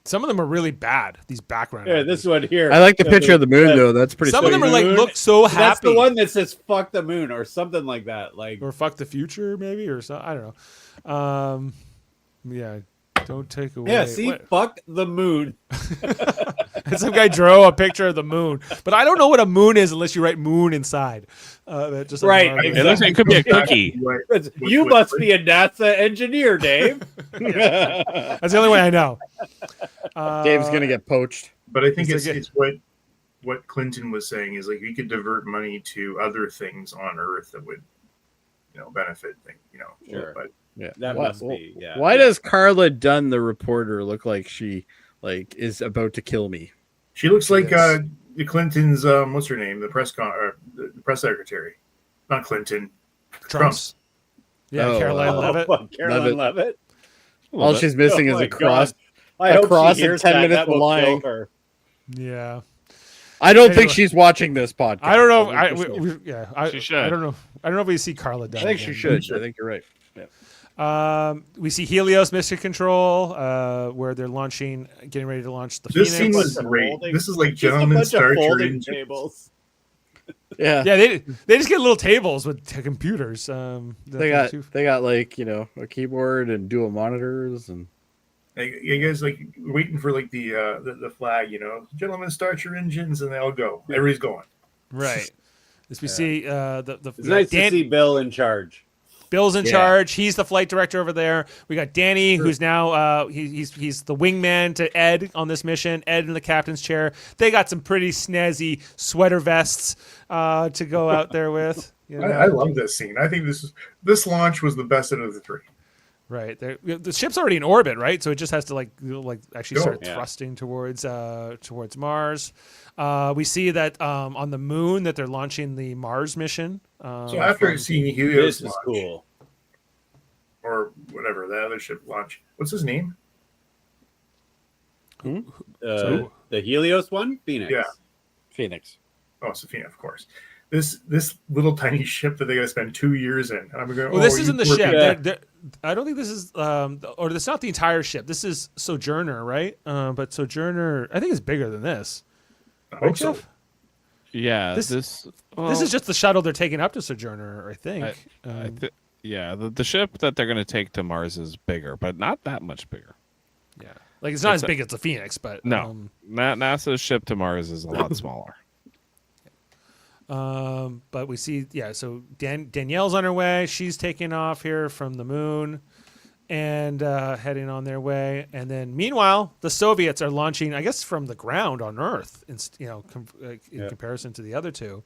Some of them are really bad. These background actors. This one here. I like the picture of the moon though. That's pretty. Some of them are like look so happy. That's the one that says "fuck the moon" or something like that, like or "fuck the future" maybe, or something. I don't know. Yeah, don't take away. Yeah, see, fuck the moon. And some guy drew a picture of the moon, but I don't know what a moon is unless you write "moon" inside. Just right. It looks like it could be a cookie. You must be a NASA engineer, Dave. That's the only way I know. Dave's gonna get poached. But I think it's what Clinton was saying is like we could divert money to other things on Earth that would, benefit things. Sure. But Yeah, that must be. Yeah. Why does Carla Dunn, the reporter, look like she is about to kill me? She looks like the Clinton's what's her name? The press secretary, not Clinton. Trump's. Yeah, Caroline Leavitt. Caroline Leavitt. All she's missing is a cross. I hope cross she in hears 10 that. minutes That of will lying. kill her. Yeah. I don't think she's watching this podcast. I don't know. She should. I don't know. I don't know if we see Carla Dunn. I think she should. I think you're right. Yeah. We see Helios Mission Control, where they're getting ready to launch the This Phoenix. scene was great. This is like gentlemen Star folding Trek. tables. Yeah. Yeah, they just get little tables with computers. They got like, you know, a keyboard and dual monitors and You guys like waiting for like the flag, you know, gentlemen, start your engines, and they all go. Everybody's going. right. As we see, the It's nice to see Bill in charge. Bill's in Yeah. charge. He's the flight director over there. We got Danny, who's now he's the wingman to Ed on this mission. Ed in the captain's chair. They got some pretty snazzy sweater vests to go out there with. You know? I love this scene. I think this launch was the best out of the three. Right. The ship's already in orbit, right? So it just has to actually start Yeah. thrusting towards Mars. We see that on the moon that they're launching the Mars mission. So after seeing Helios This is launch, cool. or whatever the other ship launch, what's his name? So- The Helios one, Phoenix. Yeah. Phoenix. Oh, Sophia, of course. This little tiny ship that they got to spend 2 years in. And I'm going. Well, this isn't the poor ship. people. I don't think this is, or this is not the entire ship. This is Sojourner, right? But Sojourner, I think is bigger than this. I Right, hope so. Jeff? Yeah, This- this This is just the shuttle they're taking up to Sojourner, I think. yeah, the ship that they're going to take to Mars is bigger, but not that much bigger. Yeah, like it's not It's as big as the Phoenix, but No, NASA's ship to Mars is a lot smaller. But we see, so Danielle's on her way. She's taking off here from the moon and heading on their way. And then meanwhile, the Soviets are launching, I guess, from the ground on Earth, in comparison to the other two.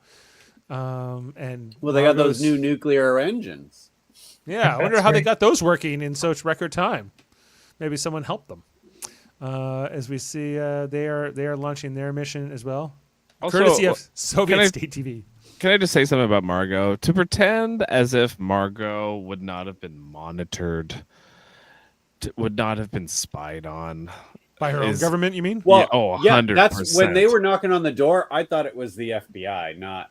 And Well, they got those Margot's- new nuclear engines. Yeah, I wonder That's how they right. got those working in such record time. Maybe someone helped them. As we see, they are launching their mission as well. Also, Courtesy of Soviet can I- State TV. Can I just say something about Margot? To pretend as if Margot would not have been monitored, would not have been spied on. By her own is- government, you mean? Well, Yeah, oh, yeah, that's when they 100%. were knocking on the door. I thought it was the FBI, not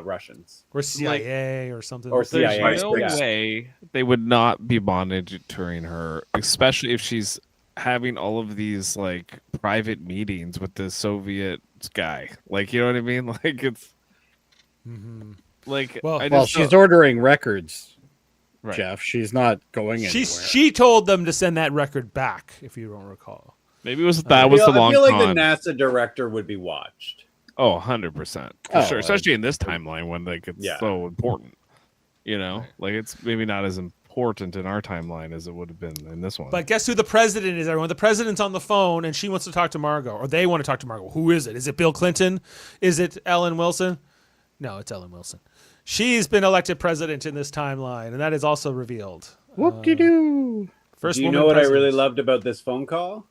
Russians. Or CIA or something. Or There's CIA, no yeah. way they would not be monitoring her, especially if she's having all of these like private meetings with the Soviet guy. Like, you know what I mean? Like it's Mhm. like Well- I Well, just she's don't- ordering records, right. Jeff. She's not going anywhere. She told them to send that record back, if you don't recall. Maybe it was that was the long I feel like con. the NASA director would be watched. Oh, 100%. For Oh, sure. Especially in this timeline when like it's Yeah. so important. You know? Like it's maybe not as important in our timeline as it would have been in this one. But guess who the president is, everyone? The president's on the phone, and she wants to talk to Margot, or they want to talk to Margot. Who is it? Is it Bill Clinton? Is it Ellen Wilson? No, it's Ellen Wilson. She's been elected president in this timeline, and that is also revealed. Whoop-de-doo. First Do you woman know what I president. really loved about this phone call?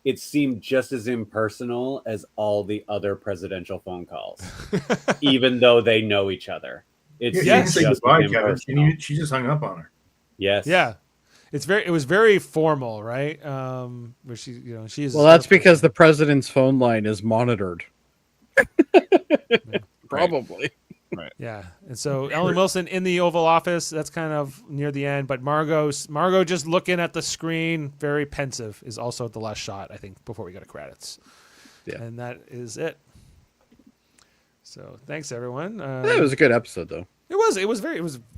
It seemed just as impersonal as all the other presidential phone calls, even though they know each other. It's Yeah, Yes. you didn't say just goodbye, as Kevin. impersonal. She just hung up on her. Yes. Yeah, it was very formal, right? Where she's Well, that's because the president's phone line is monitored. Probably. Yeah, and so Ellen Wilson in the Oval Office. That's kind of near the end, but Margot just looking at the screen, very pensive, is also the last shot, I think, before we go to credits. Yeah. And that is it. So thanks everyone. It was a good episode, though.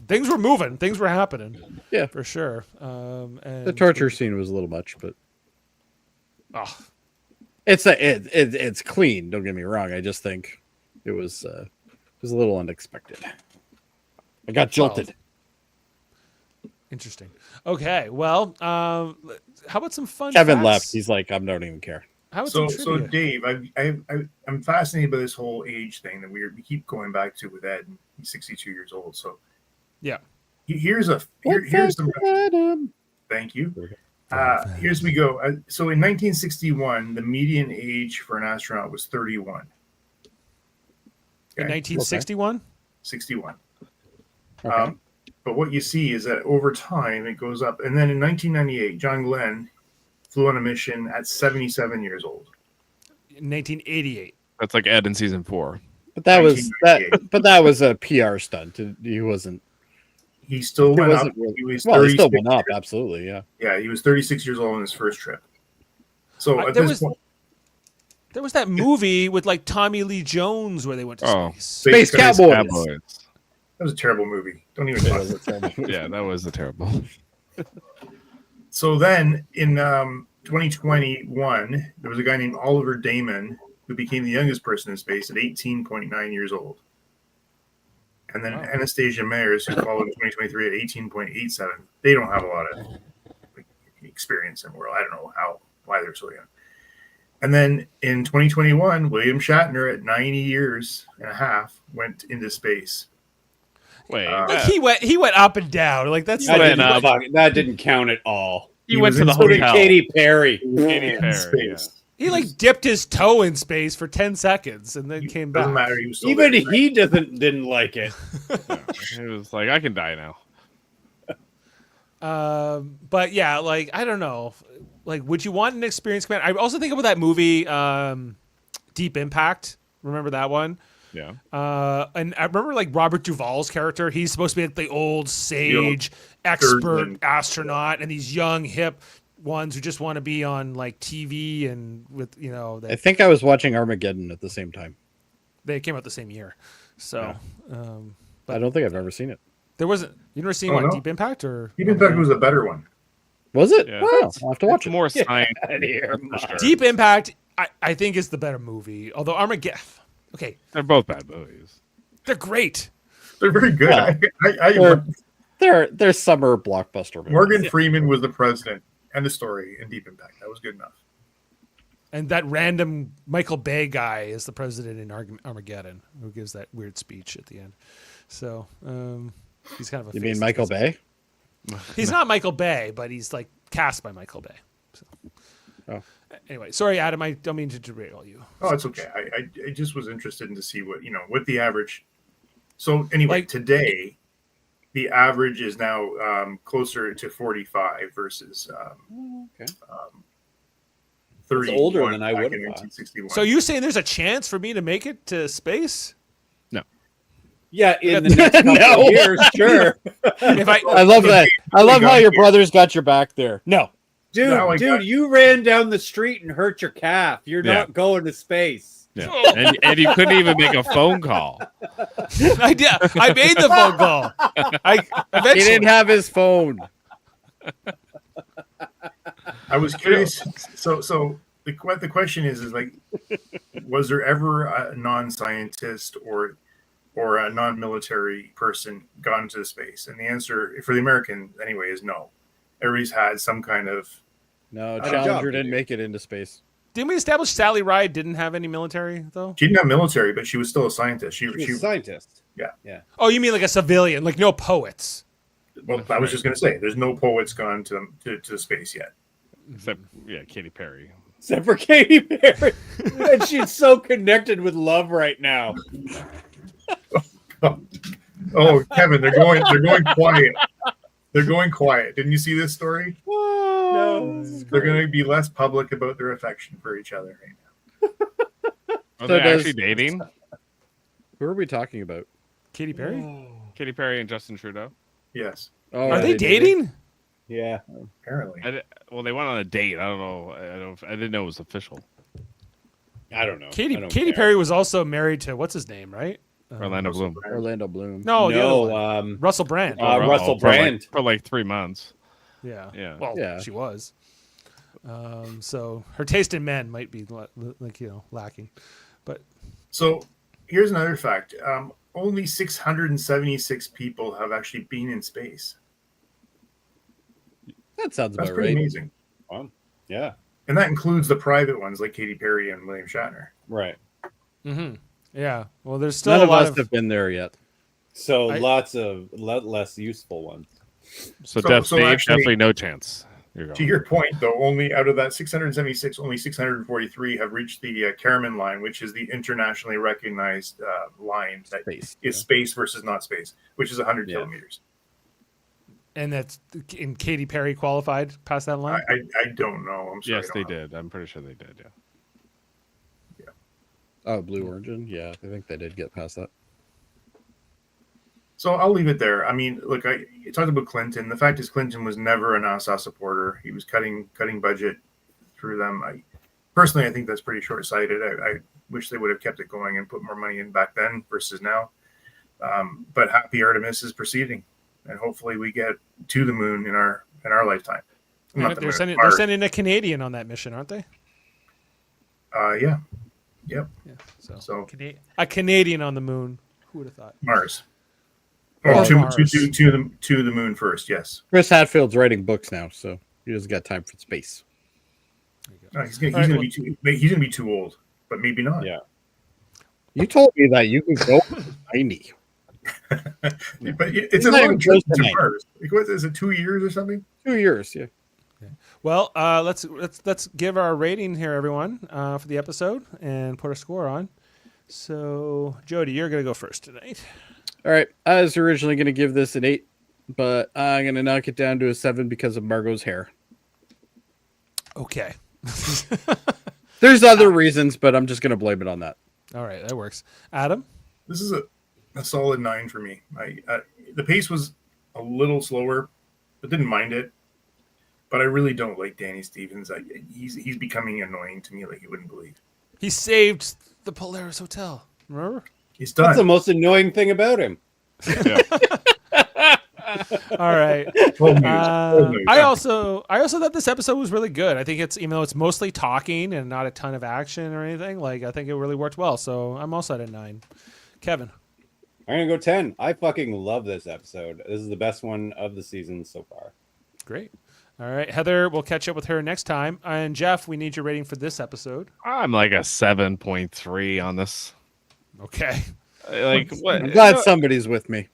Things were moving, things were happening. Yeah. for sure. And The torture scene was a little much, but Oh, it's clean. Don't get me wrong. I just think it was a little unexpected. I got jolted. interesting. Okay, well, how about some fun? Kevin facts? left. He's like, I don't even care. How about So, some so trivia? Dave, I'm fascinated by this whole age thing that we keep going back to with Ed. And he's 62 years old. So Yeah. here's some. Thank you. Here's we go. So in 1961, the median age for an astronaut was 31. In Okay? 1961. 61. Okay. But what you see is that over time it goes up. And then in 1998, John Glenn flew on a mission at 77 years old. In 1988. That's like Ed in season 4. But that was that. 1998. But that was a PR stunt. He wasn't. He still He went up. wasn't really. He was Well, he still 36 went up. Absolutely, yeah. Yeah, he was 36 years old on his first trip. So at There this was- point, There was that movie with like Tommy Lee Jones where they went to space. Space Cowboys. That was a terrible movie. Don't even talk about it. Yeah, that was a terrible. So then in 2021, there was a guy named Oliver Damon who became the youngest person in space at 18.9 years old. And then Anastasia Mayers, who followed in 2023 at 18.87. They don't have a lot of experience in the world. I don't know why they're so young. And then in 2021, William Shatner at 90 years and a half went into space. Wait, Like he went up and down. Like that's That didn't count at all. he went to the So did hotel. Katy Perry. Katy Perry, Space. he like dipped his toe in space for 10 seconds and then came back. Doesn't matter. He was still Even there. he didn't like it. He was like, I can die now. But yeah, like I don't know. Like, would you want an experienced commander? I also think about that movie, Deep Impact. Remember that one? Yeah. And I remember like Robert Duvall's character. He's supposed to be like the old sage, expert surgeon. astronaut, and these young hip ones who just want to be on like TV and with I think I was watching Armageddon at the same time. they came out the same year. So I don't think I've ever seen it. there wasn't. You never seen Oh, no. Deep Impact or Deep Impact was a better one. Was it? Yeah. Wow, I'll have to watch It's it. more science. Deep Impact? I think is the better movie. Although Armageddon, okay, They're both bad movies. they're great. They're very good. Well, They're summer blockbuster movies. Morgan Freeman was the president and the story in Deep Impact. That was good enough. And that random Michael Bay guy is the president in Armageddon, who gives that weird speech at the end. So he's kind of a. You face mean to Michael face. Bay? He's not Michael Bay, but he's like cast by Michael Bay. So. Oh. Anyway, sorry, Adam. I don't mean to derail you. Oh, it's okay. I just was interested in to see what the average. So anyway, Like- today, the average is now closer to 45 versus Okay. 30. older than I would've thought. 1961. So you saying there's a chance for me to make it to space? Yeah, in the next couple No. of years, sure. If I I love that. I love how your brother's got your back there. No. No, I Dude, got- you ran down the street and hurt your calf. You're Yeah. not going to space. Yeah. And you couldn't even make a phone call. I did, I made the phone call. I He eventually. didn't have his phone. I was curious. So the question is like, was there ever a non-scientist or a non-military person gone to space? And the answer for the American anyway is no. Everybody's had some kind of. No, Good Challenger job, didn't dude. make it into space. Didn't we establish Sally Ride didn't have any military though? She didn't have military, but she was still a scientist. She was a scientist. Oh, you mean like a civilian, like no poets? Well, I was just going to say, there's no poets gone to space yet. Except, yeah, Katy Perry. Except for Katy Perry. And she's so connected with love right now. Oh, Kevin, they're going quiet. They're going quiet. Didn't you see this story? No. They're going to be less public about their affection for each other right now. Are So they does- actually dating? Who are we talking about? Katy Perry? Katy Perry and Justin Trudeau? Yes, Oh, Are they did. dating? Yeah. apparently. Well, they went on a date. I don't know. I didn't know it was official. I don't know. I Katy don't Katy care. Perry was also married to what's his name, right? Orlando Bloom. Orlando Bloom. No, the other No, one. Russell Brand. Russell Brand. For like 3 months. Yeah. Yeah. Well, Yeah. she was. So her taste in men might be like lacking, but So here's another fact. Only 676 people have actually been in space. That sounds That's about pretty right. amazing. Yeah. And that includes the private ones like Katy Perry and William Shatner. Right. yeah. Well, there's still None a of lot us of. have been there yet. So lots of less useful ones. So, So Dave, actually- definitely no chance. You're To going. your point, though, only out of that 676, only 643 have reached the Kármán line, which is the internationally recognized line that Space. is space versus not space, which is 100 Yeah. kilometers. And that's in Katy Perry qualified past that line. I don't know. I'm sorry. Yes, I they don't know. did. I'm pretty sure they did. Yeah. Oh, Blue Origin? Yeah, I think they did get past that. So I'll leave it there. I mean, look, you talked about Clinton. The fact is, Clinton was never a NASA supporter. He was cutting budget through them. personally, I think that's pretty short-sighted. I wish they would have kept it going and put more money in back then versus now. But happy Artemis is proceeding, and hopefully we get to the moon in our lifetime. Not the They're moon, they're Mars. sending a Canadian on that mission, aren't they? Yeah. Yep. Yeah. So A Canadian on the moon. Who would have thought? Mars. Oh, Oh, to Mars. the moon first. Yes. Chris Hadfield's writing books now, so he doesn't got time for space. No, he's gonna All right, be too old, but maybe not. Yeah. You told me that you could go 90. But it's a He's not long even trip close to to 90. Mars. Like, what is it? 2 years or something? 2 years, yeah. Well, let's give our rating here, everyone, for the episode and put a score on. So, Jody, you're gonna go first tonight. All right. I was originally going to give this an 8, but I'm going to knock it down to a 7 because of Margot's hair. Okay. There's other reasons, but I'm just going to blame it on that. All right, that works. Adam. This is a solid 9 for me. The pace was a little slower, but didn't mind it. But I really don't like Danny Stevens. He's becoming annoying to me, like you wouldn't believe. He saved the Polaris Hotel. Remember? He's That's the done. most annoying thing about him. All right. Old news. Old news. I also thought this episode was really good. I think it's, even though it's mostly talking and not a ton of action or anything, like I think it really worked well. So I'm also at a 9. Kevin. I'm gonna go 10. I fucking love this episode. This is the best one of the season so far. Great. All right, Heather, we'll catch up with her next time. And Jeff, we need your rating for this episode. I'm like a 7.3 on this. Okay. Like what? I'm glad somebody's with me.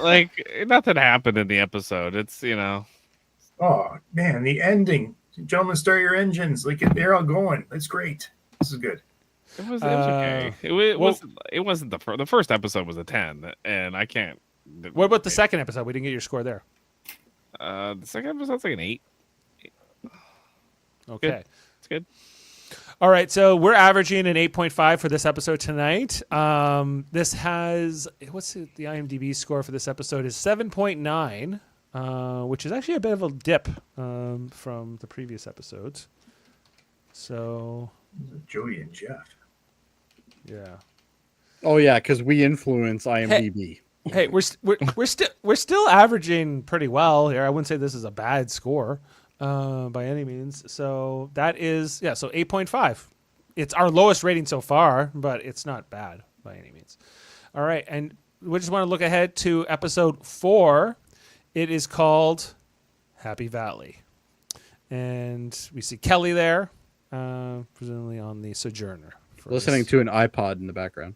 Like nothing happened in the episode. It's Oh man, the ending. Gentlemen, start your engines. Like they're all going. That's great. This is good. it was okay. It wasn't the first episode was a 10, and I can't. What about the second episode? We didn't get your score there. The second episode's like an 8. Okay. It's good. All right, so we're averaging an 8.5 for this episode tonight. This has, the IMDb score for this episode is 7.9, which is actually a bit of a dip from the previous episodes. So, Jody and Jeff. yeah. Oh, yeah, because we influence IMDb. Hey, we're still averaging pretty well here. I wouldn't say this is a bad score by any means. So that is so 8.5. It's our lowest rating so far, but it's not bad by any means. All right, and we just want to look ahead to episode 4. It is called Happy Valley, and we see Kelly there, presumably on the Sojourner. Listening to an iPod in the background.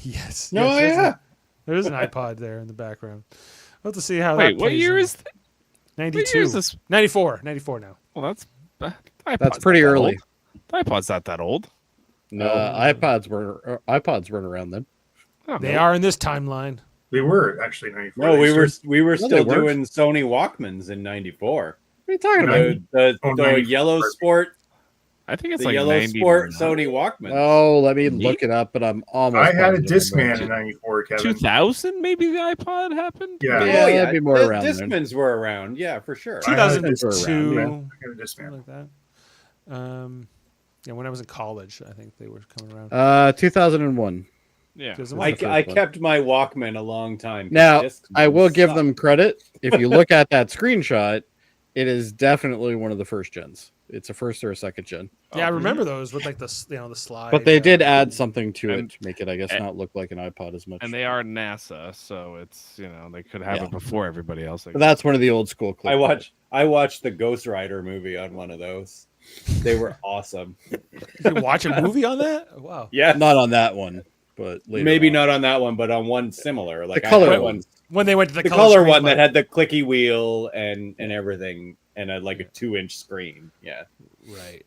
Yes. No, yes, yeah. There's an iPod there in the background. We'll have to see how Wait, that what plays year in. is? 92. What year is this? 94 now. Well, that's Pretty early. The iPod's not that old. No, iPods weren't around then. Oh, They no. are in this timeline. They were actually 94. No, we were No, still they weren't. doing Sony Walkmans in '94. What are you talking about? The 94. yellow sport, I think it's the like yellow 90 sport now. Sony Walkman. Oh, let me look it up, but I'm almost. I had a positive I'm Discman right. in 94, Kevin. 2000, maybe the iPod happened. Yeah. Yeah, that'd be more the around then. Discmans were around. Yeah, for sure. I had a 2002, Discman, I had a something Discman. like that. Yeah, when I was in college, I think they were coming around. 2001. Yeah. 2001. I the first one. kept my Walkman a long time. Now, Discmans I will give suck. them credit. If you look at that screenshot, it is definitely one of the first gens. It's a first or a second gen. Yeah, I remember those with like the slide. But they did add something to And- it to make it, I guess, not look like an iPod as much. And they are NASA, so it's they could have Yeah. it before everybody else. But that's one of the old school clips. I watched the Ghost Rider movie on one of those. They were awesome. You watch a movie on that? Oh, wow. Yeah, Not on that one, but later maybe on. not on that one, but on one similar. Like I color had one. When they went to the the color screen, one like- that had the clicky wheel and everything, and a 2-inch screen. Yeah, Right.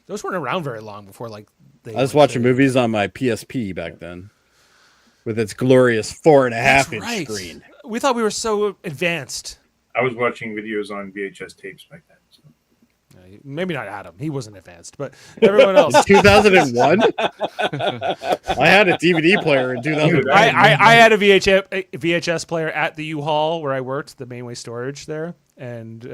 Those weren't around very long before I I was watching movies on my PSP back then with its glorious 4.5-inch screen. We thought we were so advanced. I was watching videos on VHS tapes back then. So. maybe not Adam. He wasn't advanced, but everyone else. In 2001, I had a DVD player in 2001. I had a VHS player at the U-Haul where I worked, the Mainway storage there, and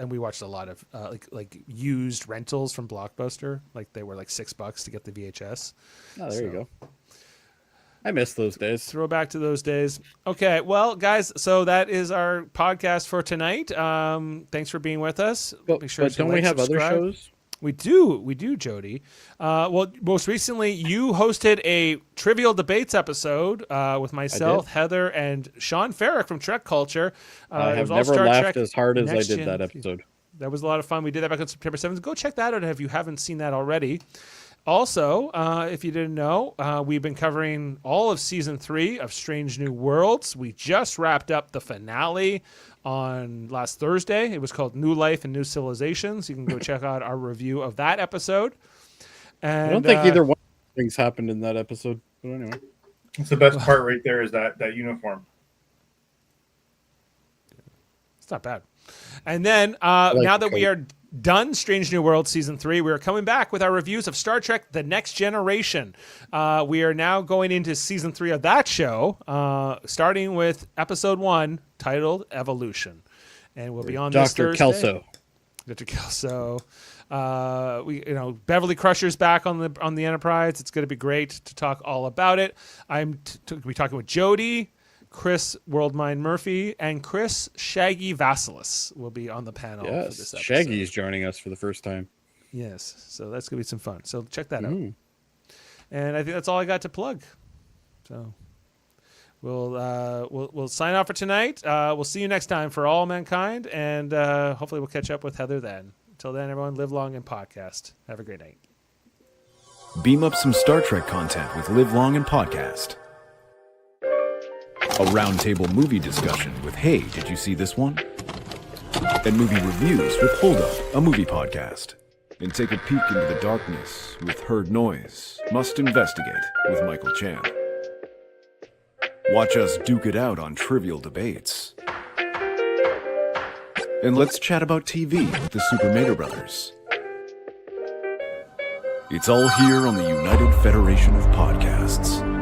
we watched a lot of like used rentals from Blockbuster. Like they were like $6 to get the VHS. Oh, there you go. I miss those days. Throw back to those days. Okay, well, guys, so that is our podcast for tonight. Thanks for being with us. But don't we have other shows? We do, Jody. Well, most recently, you hosted a Trivial Debates episode with myself, Heather, and Sean Farrick from Trek Culture. I have never laughed as hard as I did that episode. That was a lot of fun. We did that back on September 7th. Go check that out if you haven't seen that already. Also, if you didn't know, we've been covering all of Season 3 of Strange New Worlds. We just wrapped up the finale on last Thursday. It was called New Life and New Civilizations. You can go check out our review of that episode. And, I don't think either one of things happened in that episode. But anyway. It's the best part right there is that uniform. It's not bad. And then now that we are done Strange New World Season 3, we are coming back with our reviews of Star Trek The Next Generation. We are now going into Season 3 of that show, starting with Episode 1, titled Evolution. And we'll be on this Thursday. Dr. Kelso. Beverly Crusher's back on the Enterprise. It's going to be great to talk all about it. I'm going to be talking with Jody, Chris Worldmind Murphy, and Chris Shaggy Vasilis will be on the panel for this episode. Shaggy's joining us for the first time. Yes, so that's going to be some fun. So check that out. And I think that's all I got to plug. So we'll sign off for tonight. We'll see you next time for All Mankind, and hopefully we'll catch up with Heather then. Until then, everyone, live long and podcast. Have a great night. Beam up some Star Trek content with Live Long and Podcast. A roundtable movie discussion with Hey, Did You See This One? And movie reviews with Hold Up, a movie podcast. And take a peek into the darkness with Heard Noise, Must Investigate with Michael Chan. Watch us duke it out on Trivial Debates. And let's chat about TV with the Super Mater Brothers. It's all here on the United Federation of Podcasts.